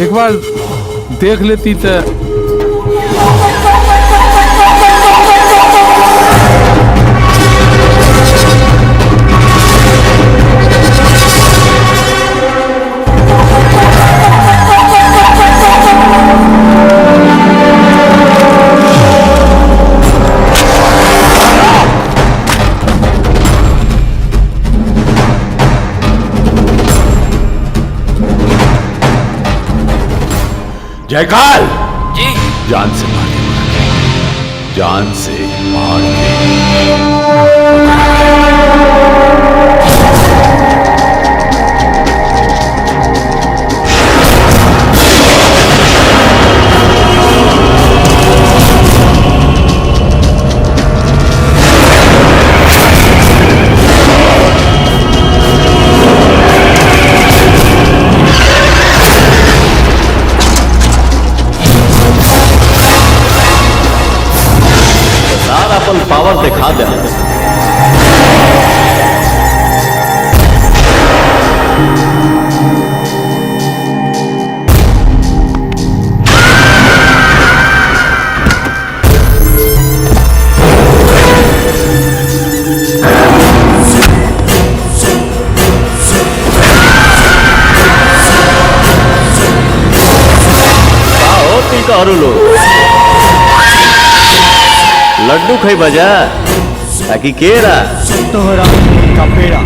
एक बार देख लेती तो। जयकाल जी, जान से मारे, जान से मार अपन पावर दिखा दे। लो लड्डू खाई बजा ताकि केरा तोहरा का पेड़ा।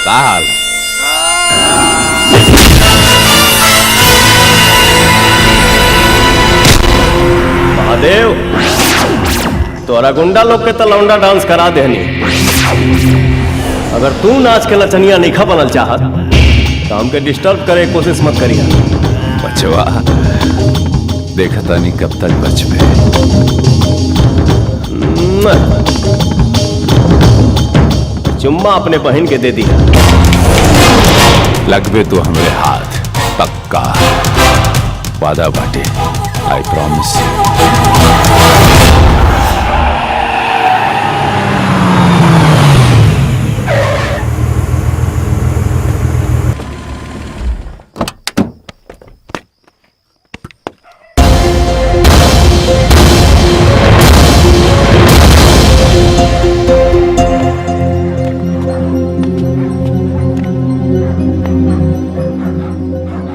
काल महादेव तोरा गुंडा लोग के तो लौंडा डांस करा देनी। अगर तू नाच के लचनिया नहीं बनल चाहत तो हमके डिस्टर्ब करे कोशिश मत करिया। बचवा देखता नहीं कब तक बचबे। चुम्मा अपने बहन के दे दिया। लगबे तो हमारे हाथ पक्का वादा बाटे। I promise.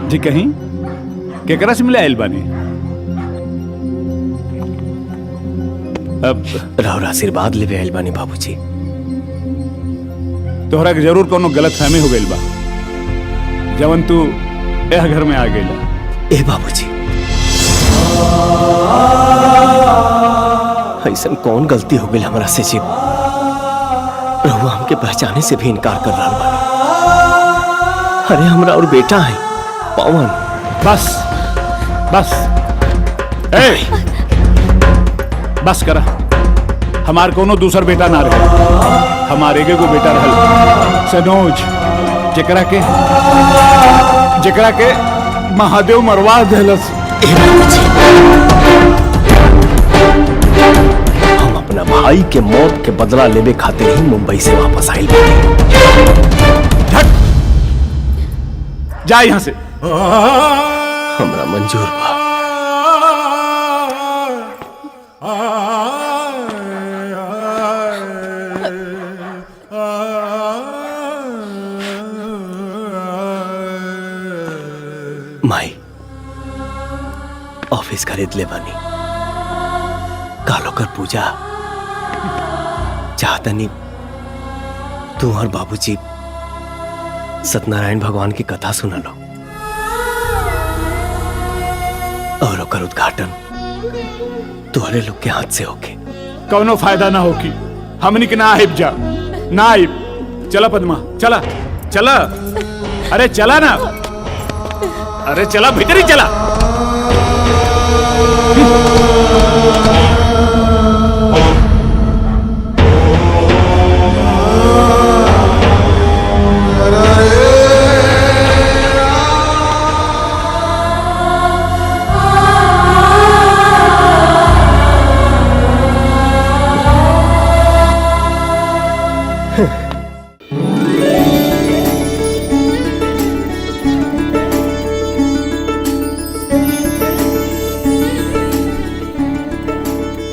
जी कहीं केकरा से मिले आयल बानी? अब राहुल आशीर्वाद लेवे आइल बानी बाबूजी। तोहरा के जरूर कोनो गलत फहमी हो गइल बा जवन तू यह घर में आ गइला। ए बाबूजी, ऐसा कौन गलती हो गई हमारा से जी? रहुआ हमके पहचाने से भी इनकार कर रहा बानी। अरे हमरा और बेटा है पवन। बस बस बस करा। हमार कोनो दूसर बेटा ना रहे, हमारे एगो बेटा रहल सनोज, जेकरा के महादेव मरवा देलस। हम अपना भाई के मौत के बदला लेवे खातिर ही मुंबई से वापस आइल बानी। जा यहां से। हमरा मंजूर बा। माई ऑफिस खरीद ले बानी, कालो कर पूजा चाहतनी तू और बाबूजी सत्यनारायण भगवान की कथा सुना लो और ओकर उद्घाटन तुम्हारे लोग के हाथ से होके। कौनो फायदा ना होगी, हमनी के ना आइब जा, ना आइब। चला पद्मा, चला चला। अरे चला ना, अरे चला भीतर ही चला।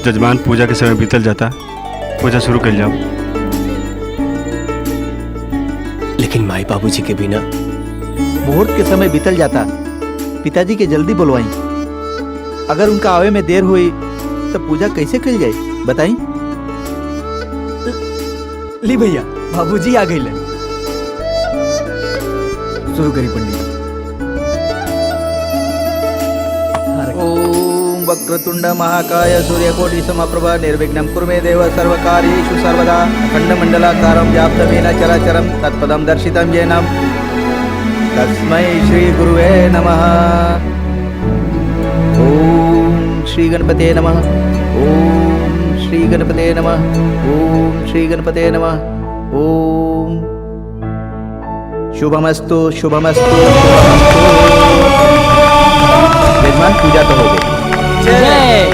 जजमान, पूजा के समय बीतल जाता, पूजा शुरू कर जाओ। लेकिन माई बाबूजी के बिना मुहूर्त के समय बीतल जाता। पिताजी के जल्दी बुलवाई, अगर उनका आवे में देर हुई तो पूजा कैसे कल जाए बताई। ली भैया, बाबूजी आ गए। शुरू करी पंडित। ओम वक्रतुंड महाकाय सूर्यकोटि समप्रभ निर्विघ्नं कुरु मे देव सर्वकार्येषु सर्वदा। अखंडमंडलाकारं व्याप्तमेन चराचरं तत्पदं दर्शितं येन तस्मै श्री गुरुवे नमः। ओम श्री गणपते नमः। ओम श्री गणपते नमः। ओम श्री गणपते नमः। ओम शुभमस्तु शुभमस्तु शुभमस्तु। यजमान, पूजा तो हो गई। जय।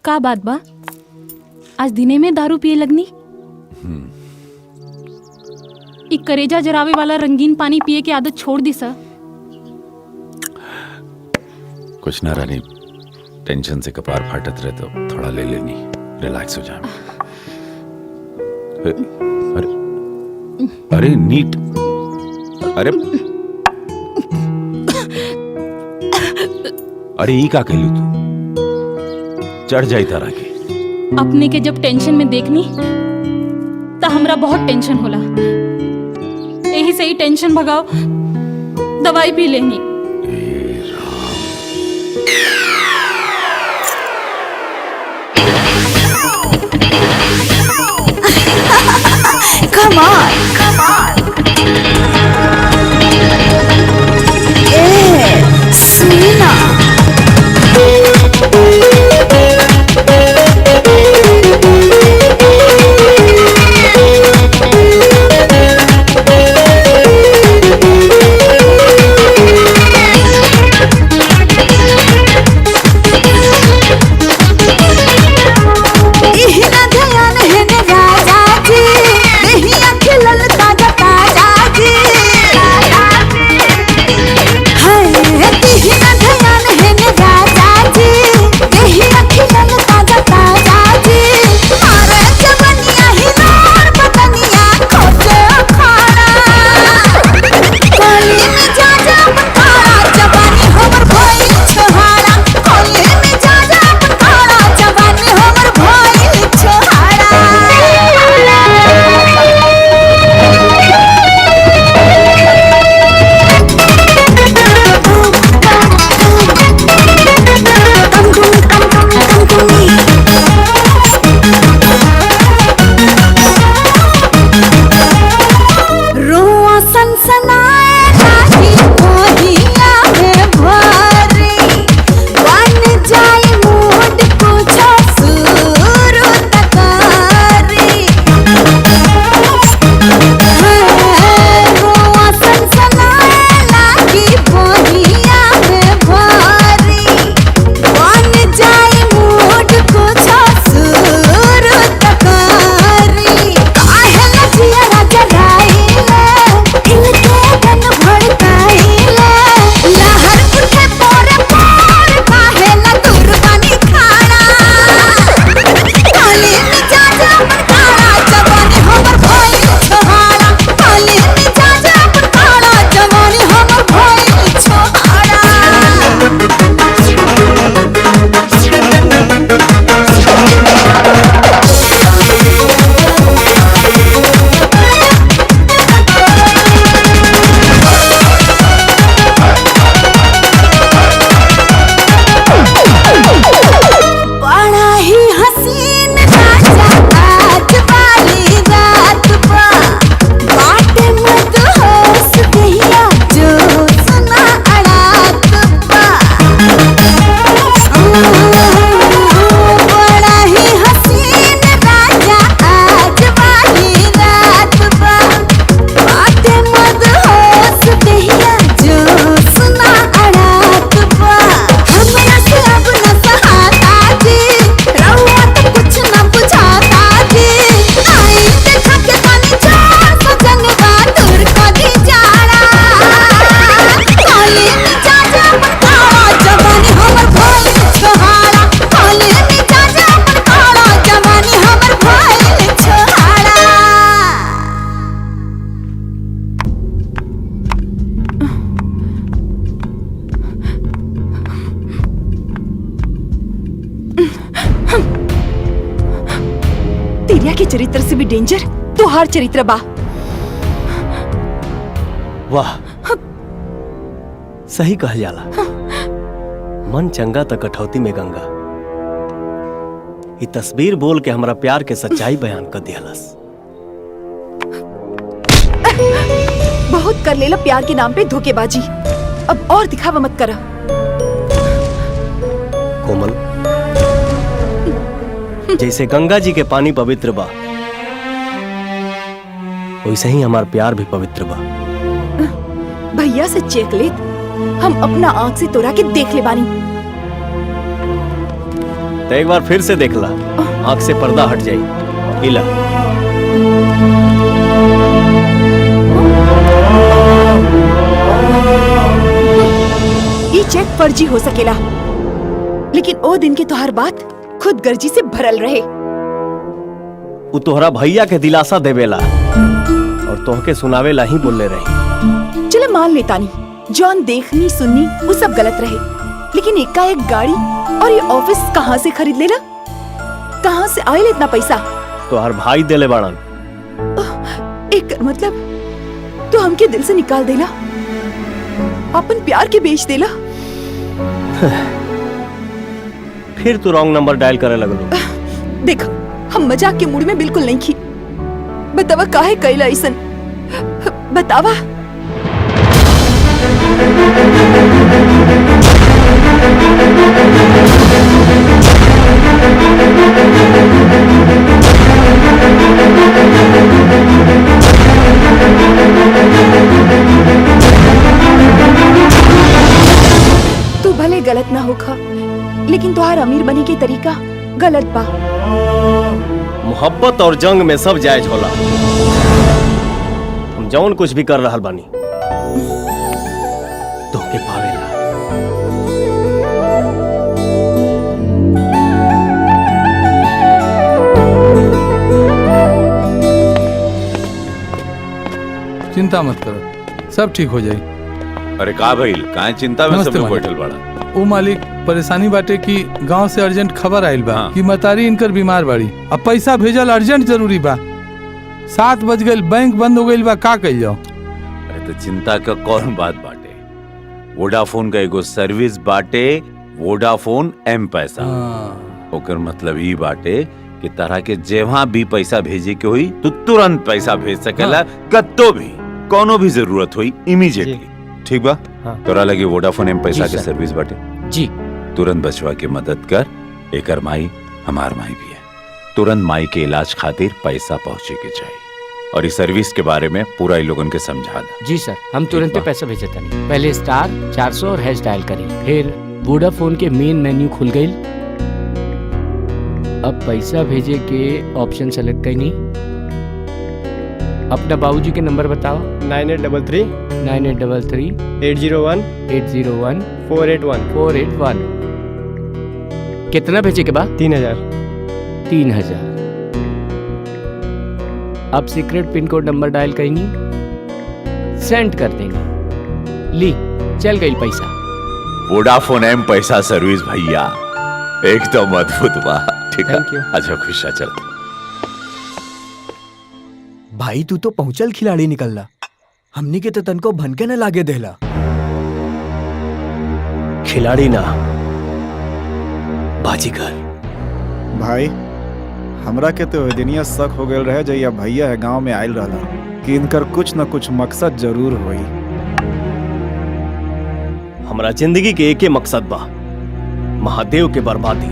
का बात बा? आज दिने में दारू पिए लगनी? एक करेजा जरावे वाला रंगीन पानी पिए की आदत छोड़ दी सर। कुछ ना रानी, टेंशन से कपार फाटत रहे तो थोड़ा ले लेनी, रिलैक्स हो जाए। अरे अरे नीट, अरे अरे ई का कहलू तू? चढ़ जाई तारा के। अपने के जब टेंशन में देखनी तो हमरा बहुत टेंशन होला, यही से ही टेंशन भगाओ दवाई पी लेनी। Come on, come on. Selena. इहना ध्यान है न राजा जी, नहीं अखिललता दुनिया के चरित्र से भी डेंजर तोहार चरित्र बा। वाह, सही कहल जाला। मन चंगा त कठौती में गंगा। ये तस्वीर बोल के हमरा प्यार के सच्चाई बयान कर दियालस। बहुत कर लेला प्यार के नाम पे धोखेबाजी। अब और दिखावा मत करा। कोमल, जैसे गंगा जी के पानी पवित्र बा, वैसे ही हमार प्यार भी पवित्र बा। भैया से चेक ले, हम अपना आंख से तोरा के देख ले बानी। तो एक बार फिर से देख ला, आंख से पर्दा हट जाई। इला ये चेक फर्जी हो सकेला, लेकिन ओ दिन के तोहर बात खुद गर्जी से भरल रहे। वो तोहरा भैया के दिलासा देवेला और तोहके सुनावेला ही बोलले रही। चलो मान लेता नहीं, जॉन देखनी सुननी वो सब गलत रहे, लेकिन एकाएक गाड़ी और ये ऑफिस कहाँ से खरीद लेला? कहाँ से आयल इतना पैसा? तोहर भाई देले बाड़न। एक मतलब तो हमके दिल से निकाल देला, अपन प्यार के बेच देला। फिर तू रॉन्ग नंबर डायल करे लगलो। देख, हम मजाक के मूड में बिल्कुल नहीं थी। बतावा काहे कैला ऐसन? बतावा। तू भले गलत ना होखा, लेकिन तुहार अमीर बने के तरीका गलत बा। मोहब्बत और जंग में सब जायज होला। हम जौन कुछ भी कर रहल बानी तोहके पावेला। चिंता मत करो, सब ठीक हो जाई। अरे का भइल, काहे चिंता में सब नमस्ते लोग मालिक। बैठल बाड़ा? ओ मालिक, परेशानी बाटे कि गांव से अर्जेंट खबर आइल बा कि मतारी इनकर बीमार बाड़ी। अब पैसा भेजल अर्जेंट जरूरी बा। 7 बज गइल, बैंक बंद हो गइल बा, का कइल जाओ? अरे तो चिंता का कौन बात बाटे? वोडाफोन का एगो सर्विस बाटे, वोडाफोन एम पैसा। ओकर मतलब ई बाटे कि तरह के जेवा भी पैसा भेजे के हुई तो तुरंत पैसा भेज सकेला। कत्तो भी कोनो भी जरूरत हुई इमीडिएटली। ठीक बा? तोरा लगे वोडाफोन एम पैसा के सर्विस बाटे जी। तुरंत बचवा के मदद कर। एकर माई हमार माई भी है। तुरंत माई के इलाज खातिर पैसा पहुंचे के चाहिए और इस सर्विस के बारे में पूरा इन लोगन के समझा दा। जी सर, हम तुरंत पे पैसा भेजता नहीं। पहले *400 और हैश डायल करी, फिर वोडाफोन के मेन मेन्यू खुल गई। अब पैसा भेजे के ऑप्शन सेलेक्ट करनी। अपना बाबूजी के नंबर बताओ। 9833 9833 801 801 481 कितना भेजे के बाद? 3000। अब secret pin code number dial करेंगी, सेंड कर देंगे। ली, चल गई पैसा। वोडाफोन एम पैसा सर्विस भैया एकदम अद्भुत बा। ठीक है, अच्छा खुशा चल। भाई तू तो पहुंचल खिलाड़ी निकलला, हमनी के तो तनको भनके न लागे देला। खिलाड़ी ना, बाजीगर। भाई हमरा के तो दिनिया शक हो गए रहे जैया भैया है गांव में आयल रहला कि इनकर कुछ न कुछ मकसद जरूर होई। हमरा जिंदगी के एक ही मकसद बा, महादेव के बर्बादी।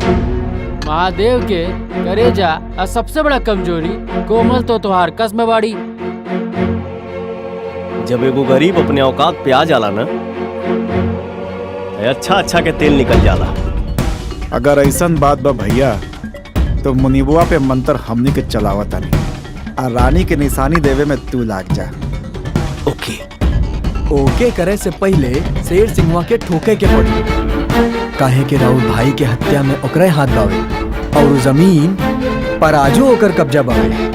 महादेव के करेजा और सबसे बड़ा कमजोरी कोमल तो तुहार कसम बाड़ी। जब एगो गरीब अपने औकात पे आ जाला ना, अच्छा अच्छा के तेल निकल जाला। अगर ऐसन बात बा भैया तो मुनीबुआ पे मंत्र हमनी के चलावता नहीं और रानी के निशानी देवे में तू लाग जा। ओके करे से पहले शेर सिंहवा के ठोके के पड़ी। काहे के राहुल भाई के हत्या में ओकरे हाथ बावे और जमीन पर आजो ओकर कब्जा बावे।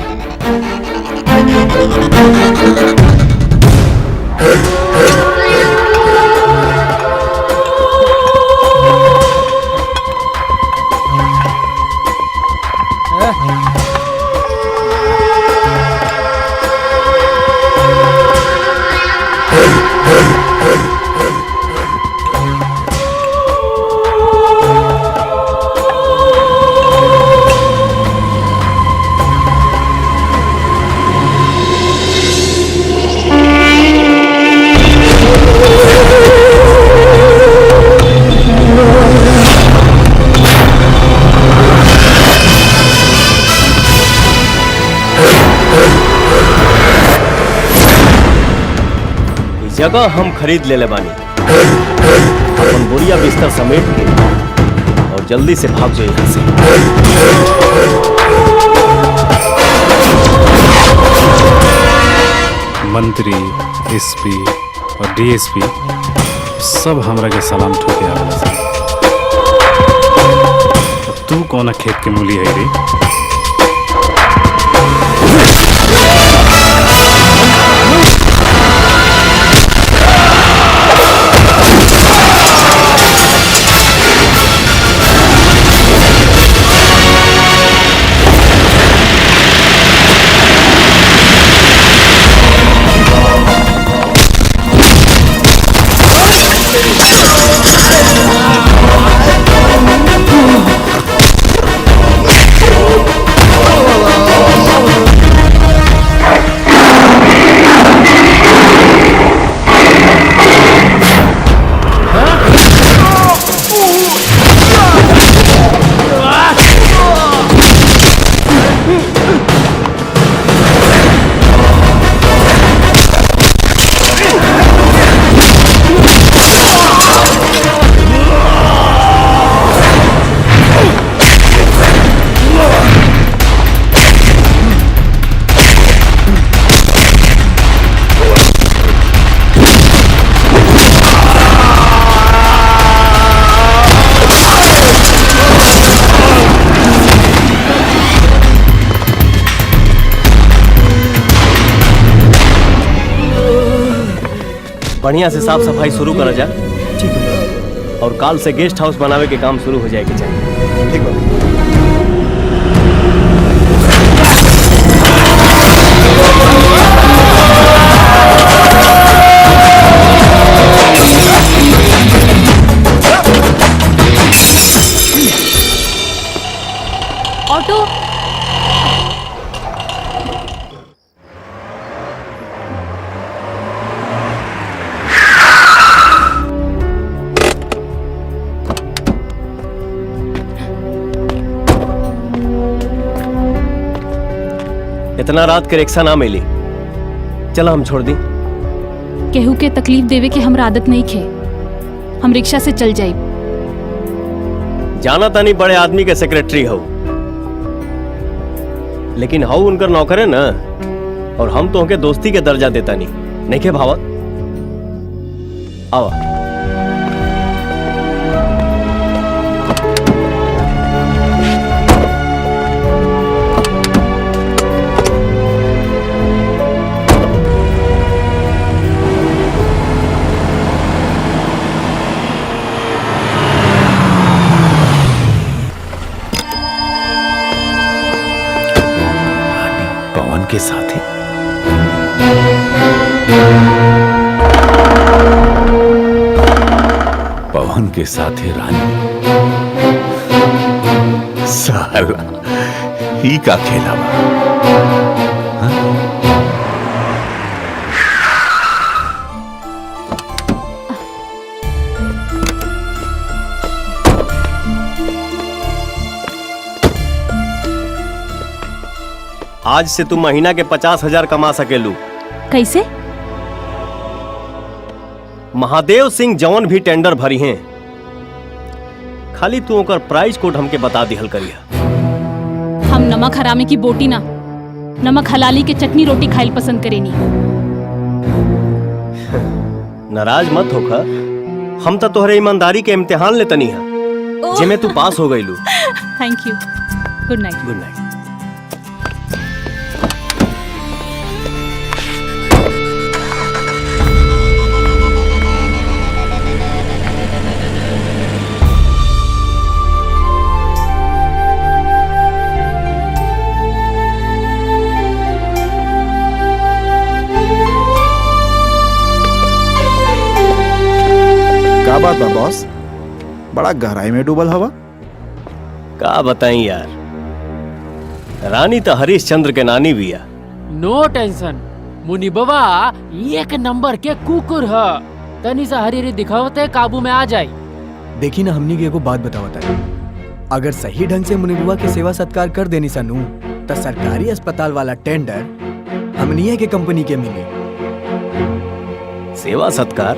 जगह हम खरीद ले बानी। अपन बोरिया बिस्तर समेट के और जल्दी से भाग जाओ यहाँ से। मंत्री, एसपी और डीएसपी सब हमरा के सलाम ठोके आवेला सन। तू कौन खेत के मूली है रे? बढ़िया से साफ सफाई शुरू करा जा। ठीक है। और काल से गेस्ट हाउस बनावे के काम शुरू हो जाएगा चाहिए। ठीक है। ऑटो इतना रात के रिक्शा ना मिली, चला हम छोड़ दी। केहू के तकलीफ देवे के हमरा आदत नहीं खे। हम रिक्शा से चल जाए। जाना तानी बड़े आदमी के सेक्रेटरी हो, लेकिन हाउ उनकर नौकर है ना, और हम तो उनके दोस्ती के दर्जा देता नहीं के भावत। आवा के साथ ही पवन के साथ ही रानी। साला ही का खेला आज से तुम महीना के 50,000 कमा सकेलू। कैसे? महादेव सिंह जौन भी टेंडर भरी हैं, खाली तू ओकर प्राइस कोड हमके बता दिहल करिया। हम नमक हरामे की बोटी ना, नमक हलाली के चटनी रोटी खाइल पसंद करेनी। नाराज मत होखा, हम तो तोहरे ईमानदारी के इम्तिहान लेतनी है, जिमे तू पास हो गईलू। Thank you. Good night. Good night. क्या बात बा बॉस, बड़ा गहराई में डूबल हवा। का बताई यार, रानी तो हरीश चंद्र के नानी भी है। नो टेंशन, मुनि बाबा एक नंबर के कुकुर है। तनी सा हरी दिखावते काबू में आ जाए। देखी ना, हमनी के एगो बात बतावता है, अगर सही ढंग से मुनिबुआ के सेवा सत्कार कर देनी सनू, तो सरकारी अस्पताल वाला टेंडर हमनिया के कंपनी के मिले। सेवा सत्कार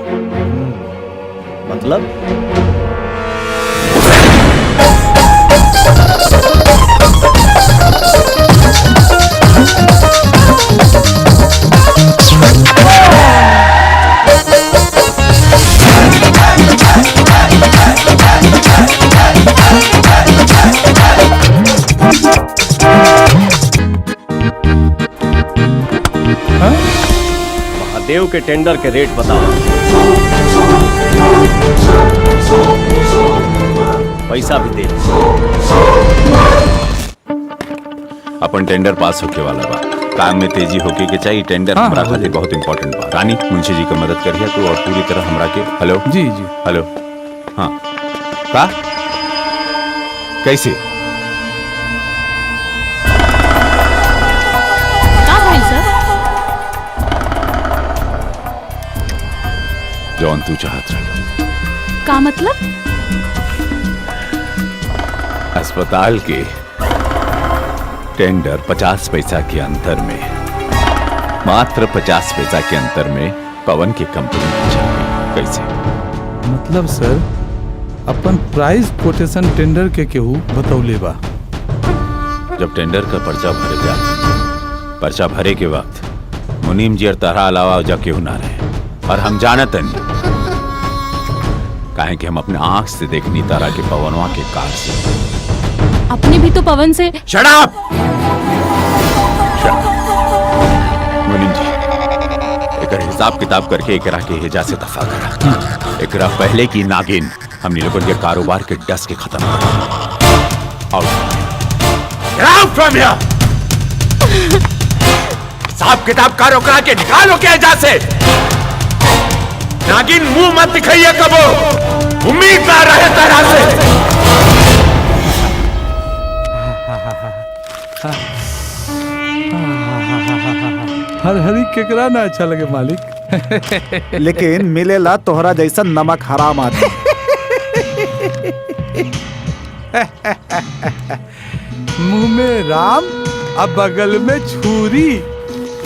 मतलब महादेव के टेंडर के रेट बताओ। पैसा भी दे। अपन टेंडर पास होके वाला बा, काम में तेजी होके के चाहिए। टेंडर हमरा खातिर बहुत इंपॉर्टेंट बा। रानी मुंशी जी का मदद करिए तू और पूरी तरह हमरा के। हेलो जी जी हेलो हाँ का कैसे का भाई सर? जौन तू चाहत रह। का मतलब? अस्पताल के टेंडर 50 पैसा के अंतर में, मात्र 50 पैसा के अंतर में पवन की कंपनी जीत गई। कैसे मतलब सर अपन प्राइस कोटेशन टेंडर के केहू बतौले बा। जब टेंडर का पर्चा भरे जा, पर्चा भरे के वक्त मुनीम जी और तारा अलावा जा केहू ना रहे। और हम जानत नहीं काहे कि हम अपने आंख से देखनी तारा के पवनवा के कार से। अपने भी तो पवन से। Shut up! मुनीम जी एक हिसाब किताब करके एकरा के हेजा से दफा करा। एकरा पहले की नागिन हमने लोगों के कारोबार के डस के खत्म कर। Out from here! हिसाब किताब कारो करा के निकालो के हेजा से। नागिन मुंह मत दिखाइए कबो, उम्मीद ना रहे तरह से। हर हरी केकरा ना अच्छा लगे मालिक। लेकिन मिलेला तोहरा जैसा नमक हराम आदमी। मुंह में राम अब बगल में छुरी,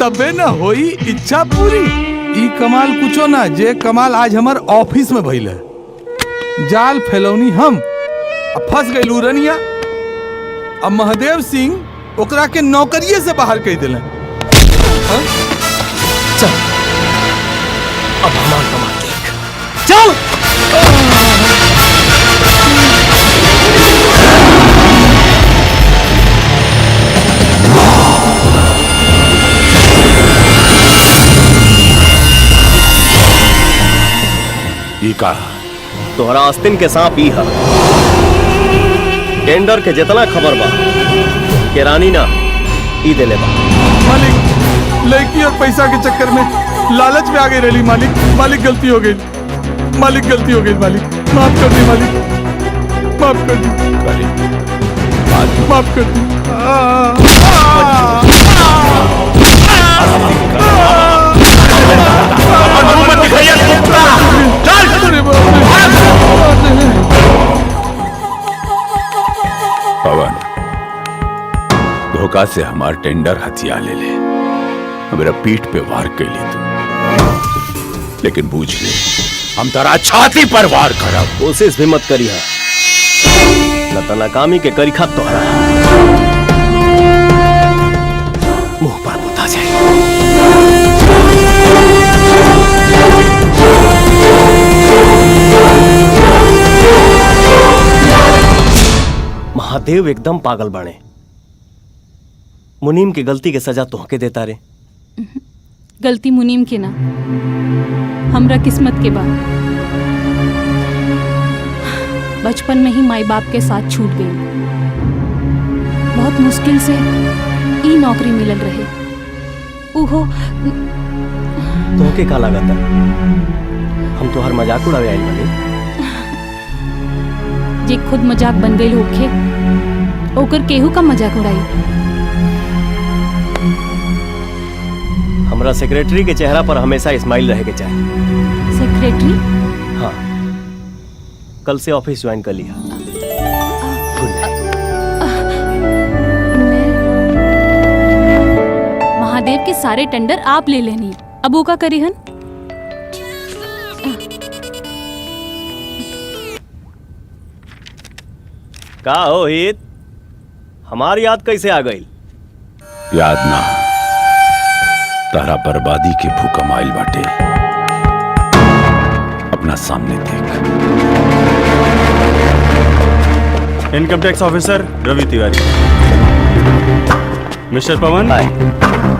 तबे न होई इच्छा पूरी। ई कमाल कुछो ना, जे कमाल आज हमार ऑफिस में भइल है। जाल फैलौनी हम, अब फंस गई लूरनिया। अब महादेव सिंह ओकरा के नौकरिये से बाहर कर दिले। चल अब हमार कमाल देख। चल ई का तोहरा आस्तीन के सांप ई है। टेंडर के जितना खबर बा के रानी ना ई देले बा। मालिक लड़की और पैसा के चक्कर में लालच में आ गई रही मालिक। मालिक गलती हो गई, मालिक गलती हो गई। मालिक माफ कर दी, मालिक माफ कर दी, माफ कर दी। पवन धोखा से हमार टेंडर हथिया ले ले, मेरा पीठ पे वार कर ली तू। लेकिन बूझ ले हम तारा छाती पर वार करब। कोशिश भी मत करी है, न तो नाकामी के करी खा तोहरा मुंह पर बुता जाए। महादेव एकदम पागल बने। मुनीम की गलती के सजा तोहके देता रे। गलती मुनीम के ना, हमरा किस्मत के बाद। बचपन में ही माई बाप के साथ छूट गई। बहुत मुश्किल से ई नौकरी मिलल रहे। उहो तोहके का लागत है हम तोहर मजाक उड़ावे आइल बानी? जे खुद मजाक बन गई होखे ओकर केहू का मजाक उड़ाई। हमरा सेक्रेटरी के चेहरा पर हमेशा स्माइल रहे के चाहिए। सेक्रेटरी? हाँ, कल से ऑफिस ज्वाइन कर लिया। महादेव के सारे टेंडर आप ले लेनी, अब वो का करी हन? का हो हित, हमारी याद कैसे आ गई? याद ना, तारा बर्बादी के भूकंप आइल बाटे, अपना सामने देख। इनकम टैक्स ऑफिसर रवि तिवारी। मिस्टर पवन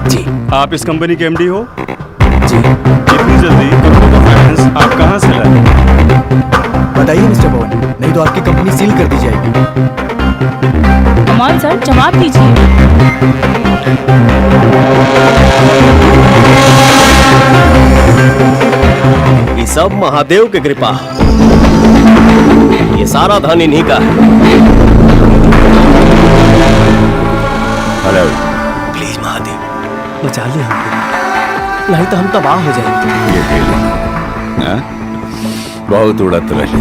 जी, आप इस कंपनी के एमडी हो? जी। इतनी जल्दी करोड़ों का फाइनेंस आप कहाँ से लाए? बताइए मिस्टर पवन, नहीं तो आपकी कंपनी सील कर दी जाएगी। कमाल सर, जवाब दीजिए। ये सब महादेव की कृपा, ये सारा धन इन्हीं का है। हेलो, प्लीज महादेव बचा ले हमको, नहीं तो हम तबाह हो जाएंगे। ये खेले हाँ? बहुत उड़त रही।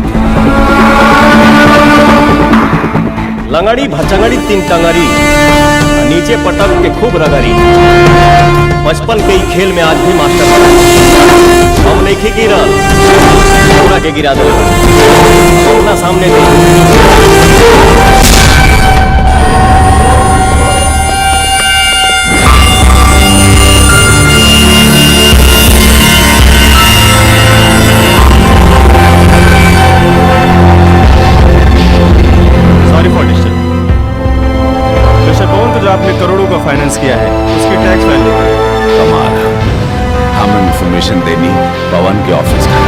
लंगड़ी भचंगड़ी तीन टंगड़ी, नीचे पटक के खूब रगड़ी। बचपन के ही खेल में आज भी मास्टर बना। हम नहीं गिरल, पूरा के गिरा दो अपना सामने दे। Sorry for disturb. Mister Pawan को जो आपने करोड़ों का फाइनेंस किया है उसकी टैक्स फाइल लेकर कमाल, हम इंफॉर्मेशन देनी पवन के ऑफिस का,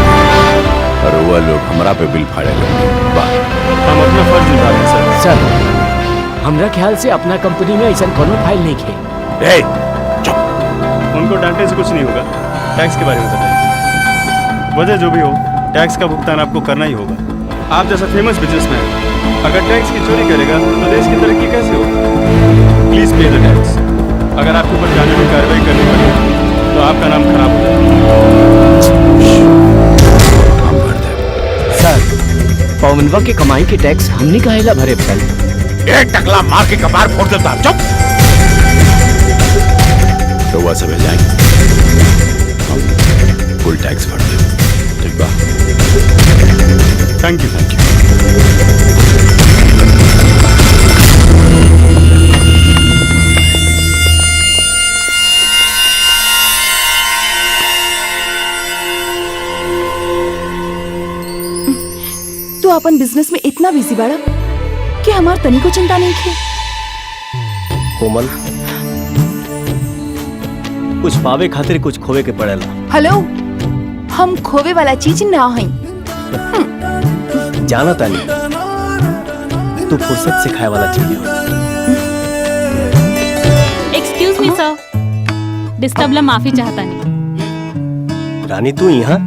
और वह लोग हमरा पे बिल फाड़े लोगे। वाह, हम अपना फर्ज निभा रहे हैं सर। सर, हमरा ख्याल से अपना कंपनी में ऐसा कोनो फाइल नहीं है। उनको डांटने से कुछ नहीं होगा, टैक्स के बारे में बताइए। वजह जो भी हो, टैक्स का भुगतान आपको करना ही होगा। आप जैसा फेमस बिजनेसमैन अगर टैक्स की चोरी करेगा तो देश की तरक्की कैसे होगी? Please pay the tax. अगर आपके ऊपर कानूनी कार्रवाई करनी पड़े तो आपका नाम खराब हो जाएगा। सर, पवनवा के कमाई के टैक्स हमने काहेला भरे पड़ल? एक टकला मार के कपार फोड़ देता। चुप, तो वह सब जाएंगे, हम फुल टैक्स भर दे। ठीक बा? Thank you. तू अपन बिजनेस में इतना बिजी बाड़ा कि हमार तनी को चिंता नहीं है। कोमल, कुछ पावे खातिर कुछ खोवे के पड़ेला। हेलो, हम खोवे वाला चीज ना हई। जाना तानी, तू फुर्सत से खाए वाला चीज हो। एक्सक्यूज मी सर, डिस्टर्ब ला माफी चाहता नहीं। रानी तू यहाँ?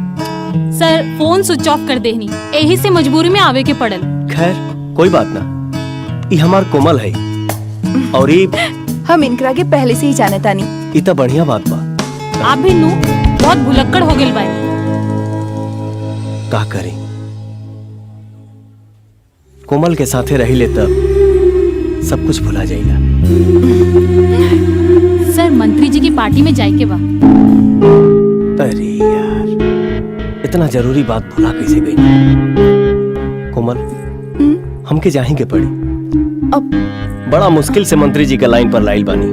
सर, फोन स्विच ऑफ कर देनी, यही से मजबूरी में आवे के पड़ल। खैर कोई बात ना, ये हमार कोमल है और ये हम इनकरा के पहले से ही जाने तानी। ये तो बढ़िया बात बा। आप भी नू बहुत भुलक्कड़ हो गेल बाई। का करें, कोमल के साथे रही ले तब सब कुछ भुला जाएगा। सर, मंत्री जी की पार्टी में जाए के बा। अरे यार, इतना जरूरी बात भुला कैसे गई? कोमल, हमके जाएंगे पड़ी। अब बड़ा मुश्किल से मंत्री जी के लाइन पर लाइल बानी।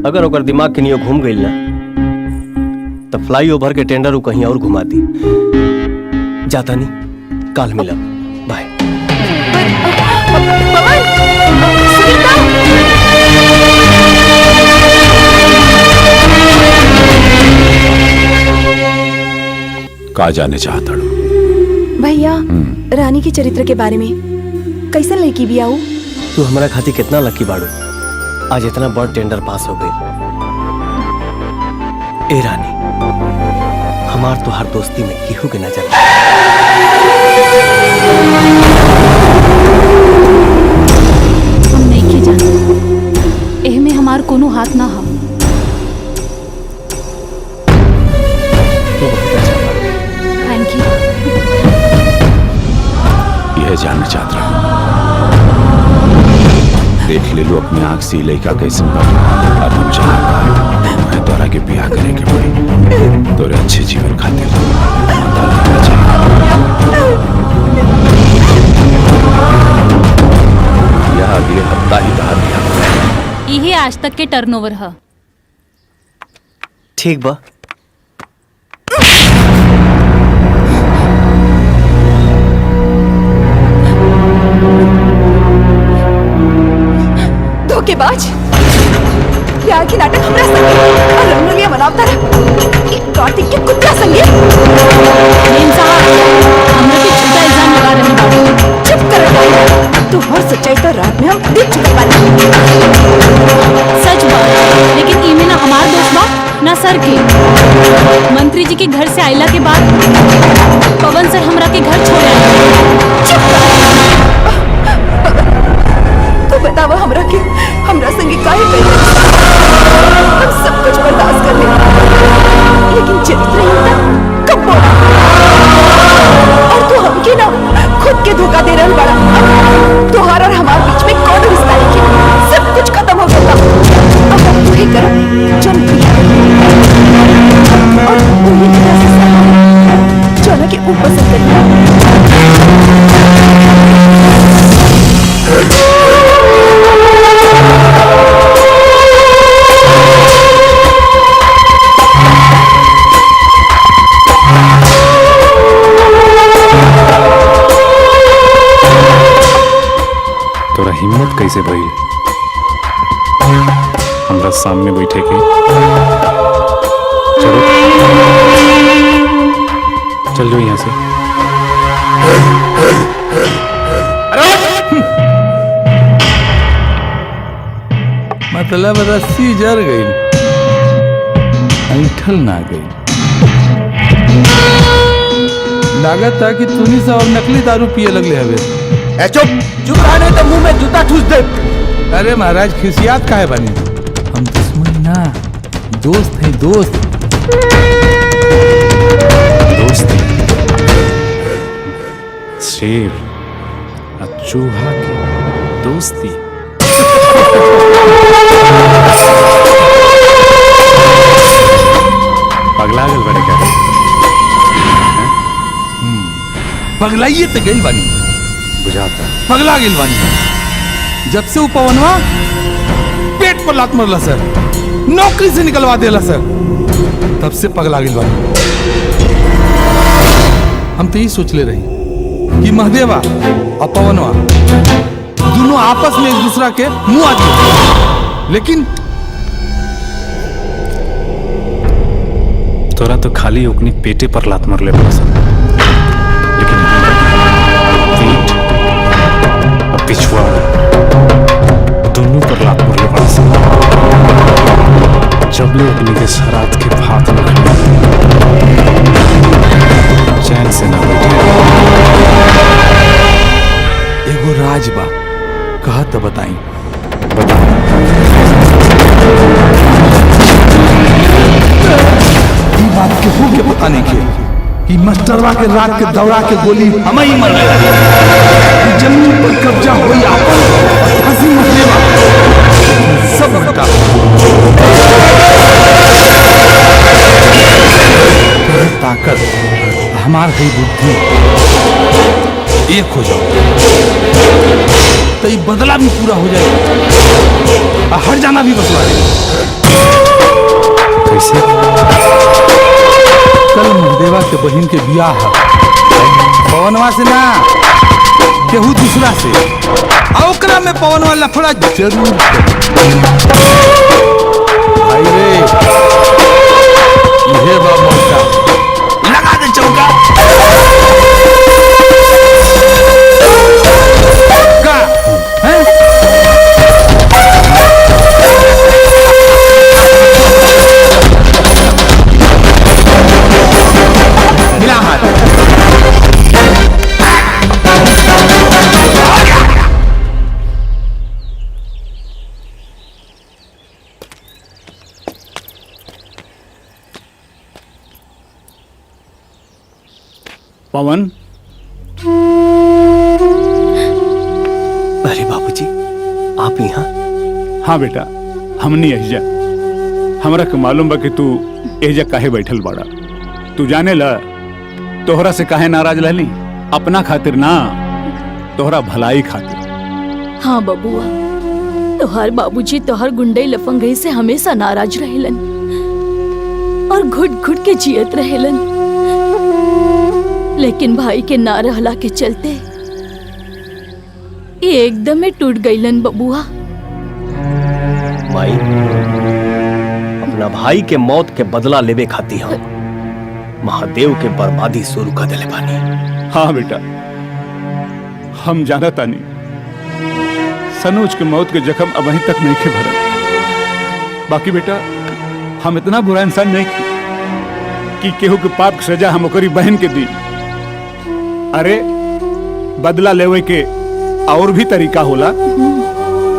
अगर ओकर दिमाग के नियो घूम गई ना तो फ्लाई ओवर के टेंडर कहीं और घुमा दी। जाता नहीं, काल मिलब। बाय। का जाने चाहता हूँ भैया, रानी के चरित्र के बारे में कैसन लड़की भी आऊ? तू हमारा खातिर कितना लकी बाड़ू, आज इतना बड़ टेंडर पास हो गई। ए रानी, हमार तो हर दोस्ती में केहू के नजर हम नहीं के जाने, एह में हमार कोनो हाथ ना हो। Thank you. यह जानना चाहता हूँ, देख ले लो अपने आँख से लड़का कैसे बना। अब हम जहाँ मैं तोरा के ब्याह करे के पड़ी, तोरे अच्छे जीवन खातिर ईमानदार रहना चाहिए। ये आज तक के टर्नओवर है। ठीक बा। धोखेबाज, प्यार की नाटक हमरा संगे और रंगोलिया बनावता रहा। एक कार्तिक के कुत्ता संगे। मेम साहब, हमरा पे झूठा इल्जाम लगा रहे बाबू। चुप कर। तू हर सच्चाई तो रात में हम देख चुके बानी। सच बात, लेकिन इमे ना हमार दोस्त बा ना सर के। मंत्री जी के घर से आइला के बाद पवन सर हमरा के घर छोड़ आए। चुप कर। तू बतावा हमरा के हमरा संगे काहे कइले? हम सब कुछ बर्दाश्त कर ले, लेकिन चरित्रहीनता कब बोला? और तू हमके ना खुद के धोखा दे रहल बड़ा। तोहार और हमार बीच में कौन रिश्ता है? सब कुछ खत्म हो गया। अब हम तू ही कर जो और उन्हीं की तरह से जो ना के ऊपर से तोरा हिम्मत कैसे भइल हमरा सामने बैठे के? चलो चल जाओ यहाँ से। मतलब रस्सी जर गई, ऐठल ना गई। लागत था कि तूनी सब अब नकली दारू पिए लगले हवे। चुप रहने तो मुंह में जूता ठूस दे। अरे महाराज, खिसियात काहे बनी? हम दुश्मन ना, दोस्त है दोस्त। दोस्त शेर और चूहा की दोस्ती। पगला गल बड़े क्या? पगलाइए तो गई बानी, बुझाता पगला गई बानी। जब से वो पवनवा पेट पर लात मरला सर, नौकरी से निकलवा देला सर, तब से पगला गई बानी। हम तो यही सोच ले रही कि महदेवा और पवनवा दोनों आपस में एक दूसरा के मुंह आदि, लेकिन तोरा तो खाली ओकनी पेटे पर लात मरले बड़ा सन, लेकिन पीठ और पिछवाड़ा दोनों पर लात मरले बड़ा सन। जब ले ओकनी के सरात के भात न खाए, चैन से न बैठे। एगो राज बा, कहा तो बताई। बात के हो के पता नहीं के कि मास्टरवा के रात के दौड़ा के गोली हम ही मर गए। जमीन पर कब्जा हो या हंसी मरलेवा सब हटा। ताकत हमार है बुद्धि, एक हो जाओ तो ये बदला भी पूरा हो जाएगा, हर जाना भी बदला कैसे? कल महदेवा के बहन के बियाह है, पवनवा से ना केहू दूसरा से, ओकरा में पवनवा लफड़ा जरूर भाई रे। ये बा मौका, लगा दे चौका। का हैं? मिला हाथ। पवन, अरे बाबूजी, आप यहाँ? हाँ बेटा, हमनी एहिजा। हमरा के मालूम बा कि तू एहिजा काहे बैठल बाड़ा। तू जाने ला तोहरा से काहे नाराज रहली? अपना खातिर ना, तोहरा भलाई खातिर। हाँ बबुआ, तोहार बाबूजी तोहार गुंडई लफंगई से हमेशा नाराज रहेलन और घुट घुट के जियत रहेलन, लेकिन भाई के ना रहला के चलते ये एकदम टूट गईलन बबुआ। माई, अपना भाई के मौत के बदला लेवे खाती हम महादेव के बर्बादी शुरू कर दिले बानी। हाँ बेटा, हम जाना तानी सनोज के मौत के जख्म अब वहीं तक नहीं खे भरल। बाकी बेटा, हम इतना बुरा इंसान नहीं कि केहू के पाप की सजा हम ओकरी बहन के दी। अरे बदला लेवे के और भी तरीका होला।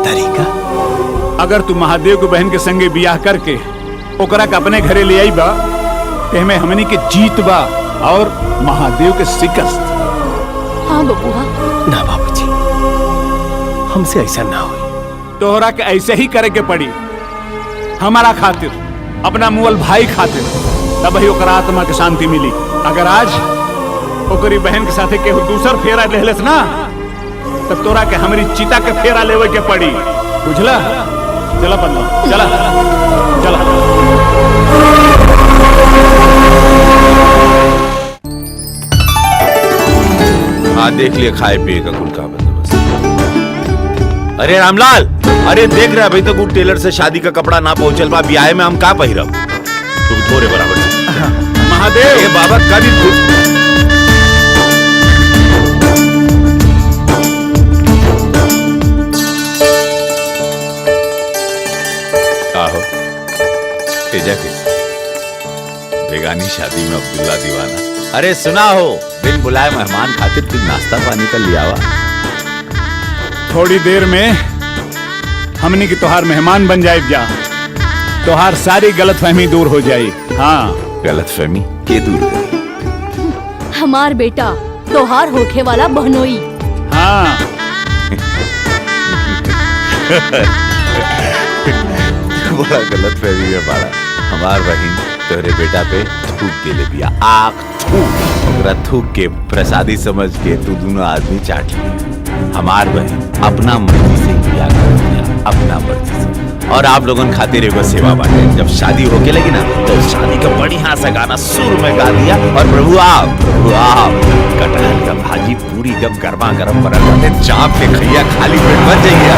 तरीका? अगर तू महादेव के बहन के संगे बियाह करके ओकरा के अपने घरे ले आई बा, तेमे हमनी के जीत बा और महादेव के शिकस्त। हाँ बबुआ। ना बाबूजी, हमसे ऐसा ना हो। तोहरा के ऐसे ही करे के पड़ी, हमारा खातिर, अपना मुअल भाई खातिर, तब ही ओकरा आत्मा के शांति मिली। अगर आज ओकरी बहन के साथे केहू दूसर फेरा लेहलेस ना, तब तोरा के हमारी चिता के फेरा लेवे के पड़ी, बुझला? चला पन्ना, चला चला। हाँ देख लिया, खाए पिए का कुल का बंदोबस्त। अरे रामलाल, अरे देख रहा भाई तो गुड टेलर से शादी का कपड़ा ना पहुंचल बा, ब्याह में हम का पहिरब? तू थोड़े बराबर से। महादेव, ये बाबा कभी आहो तेजा के बेगानी शादी में अब्दुल्ला दीवाना। अरे सुना हो, बिन बुलाए मेहमान खातिर कुछ नाश्ता पानी का लिया हुआ। थोड़ी देर में हमनी की तोहार मेहमान बन जाए जा, तोहार सारी गलतफहमी दूर हो जाए। हाँ, गलतफहमी के दूर करी? हमार बेटा तोहार होखे वाला बहनोई। हाँ बड़ा गलतफहमी है बड़ा। हमार बहन तोहरे बेटा पे थूक के ले दिया, आग थूक, ओकरा थूक के प्रसादी समझ के तू दोनों आदमी चाट लिया। हमार बहन अपना मर्जी से किया कर दिया, अपना मर्जी से। और आप लोगों खातिर एगो सेवा बाटे, जब शादी होके लगी ना तो शादी का बढ़िया सा गाना सुर में गा दिया और प्रभु आप कटहल का भाजी पूरी जब गर्मा गर्म बना चाप के खैया खाली पेट बन जाइए।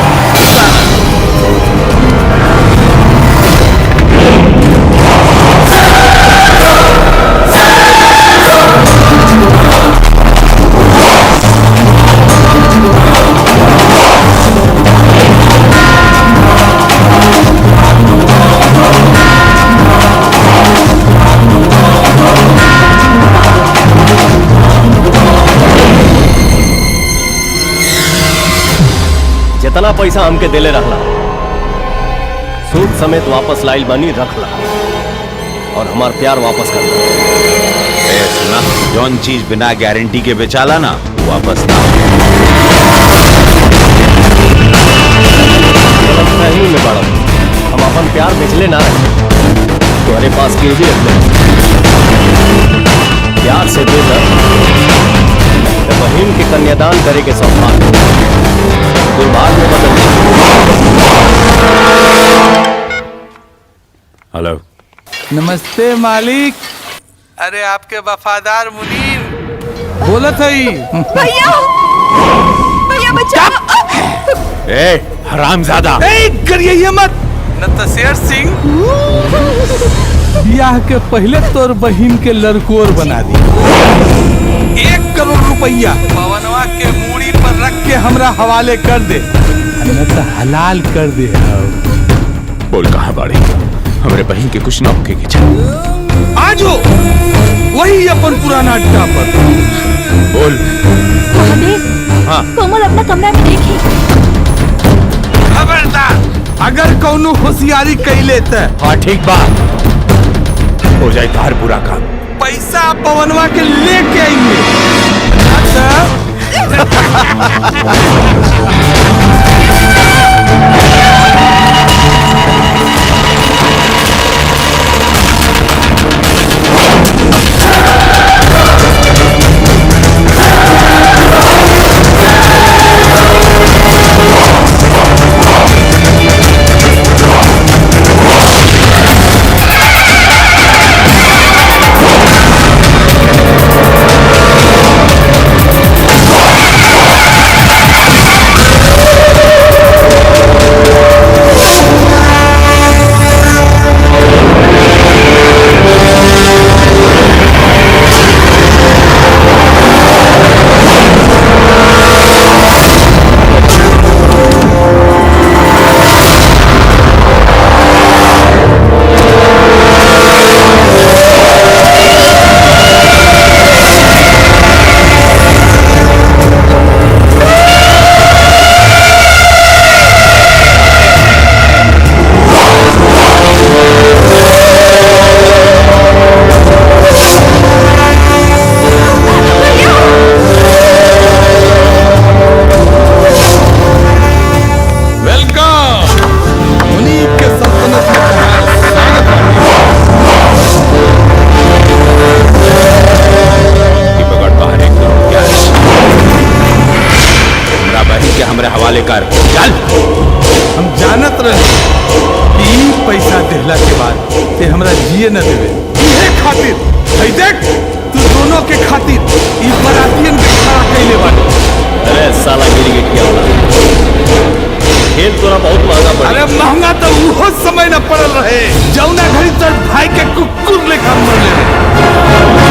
जितना पैसा हमके देले रखला सूद समेत वापस लाइल बनी रखला और हमार प्यार वापस करना। सुना, जौन चीज बिना गारंटी के बेचाला ना वापस ना। गलतफहमी में बड़ा हम अपन प्यार बेचले ना रहे, तुम्हारे पास के भी प्यार से देकर बहन के कन्यादान करे के सौभाग्य दुर्भाग्य में बदल। हेलो, नमस्ते मालिक। अरे आपके वफादार मुनीर बोलत हई। भैया, भैया बचाओ। ए हरामजादा, करिए मत, न तो शेर सिंह ब्याह के पहले तोर बहन के लड़कोर बना दी। 1 करोड़ रुपया पवनवा के मूड़ी पर रख के हमरा हवाले कर दे, न तो हलाल कर दे। बोल कहाँ बाड़ी, हमरे बहन के कुछ ना होके के चाहिए। आजो वही अपन पुराना अड्डा पर बोल। महादेव, हाँ, कोमल अपना कमरा में देखी। खबरदार, अगर कौनो होशियारी कैले त हाँ ठीक बात हो जाए तार पूरा काम। पैसा पवनवा के लेके आइए। हम जानत रहे कि ई पैसा देहला के बाद ते हमरा जिए न देवे। इहे खातिर भाई देख तू दोनों के खातिर ई बरातियन के खड़ा कैले बानी। अरे साला गिरी गिटिया वाला खेल तोरा बहुत महंगा पड़ा। अरे महंगा तो वो समय न पड़ल रहे जौना घड़ी तोर भाई के कुकुर लेखा मरले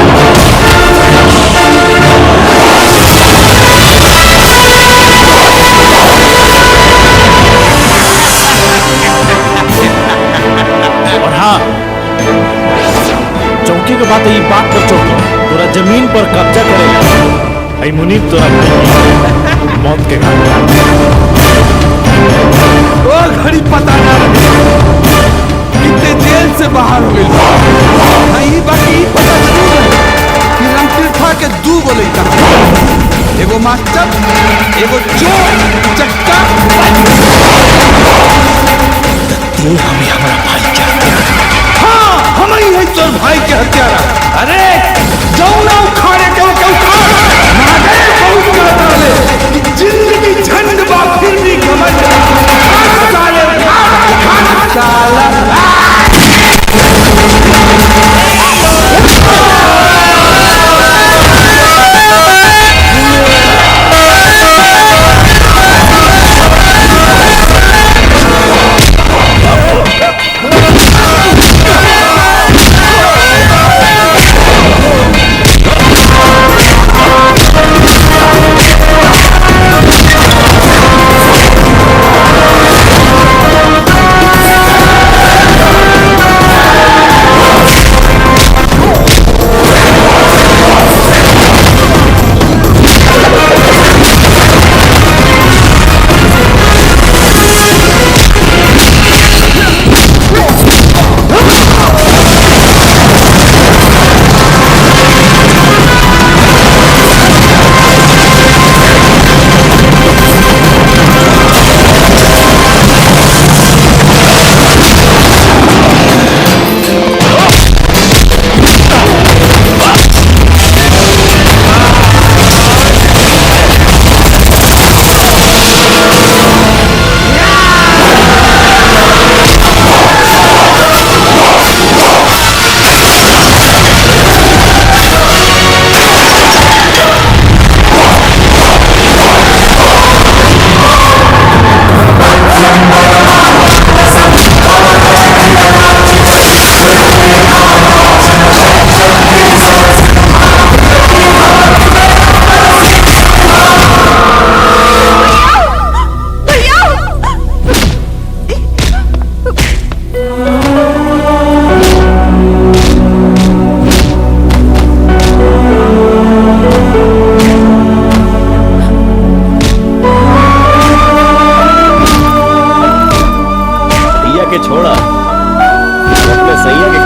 और हाँ, चौकी के बाद ये बात पर चौकी तोरा जमीन पर कब्जा करेगा। आई मुनीब तोरा मौत के घाट वो घड़ी पता ना लगे कितने जेल से बाहर हो गई। नहीं बाकी पता जरूर है कि रामतीर्था के दू गो लइका, एगो मास्टर एगो चोर चक्का। तू हमें हमारा भाई के हत्यारा। हाँ हम ही है तोर भाई के हत्यारा। अरे जौना उखाड़े के उखाड़ महादेव बहुत कहता है कि जिंदगी झंड बा फिर भी घमंड छोड़ा अपने सैया के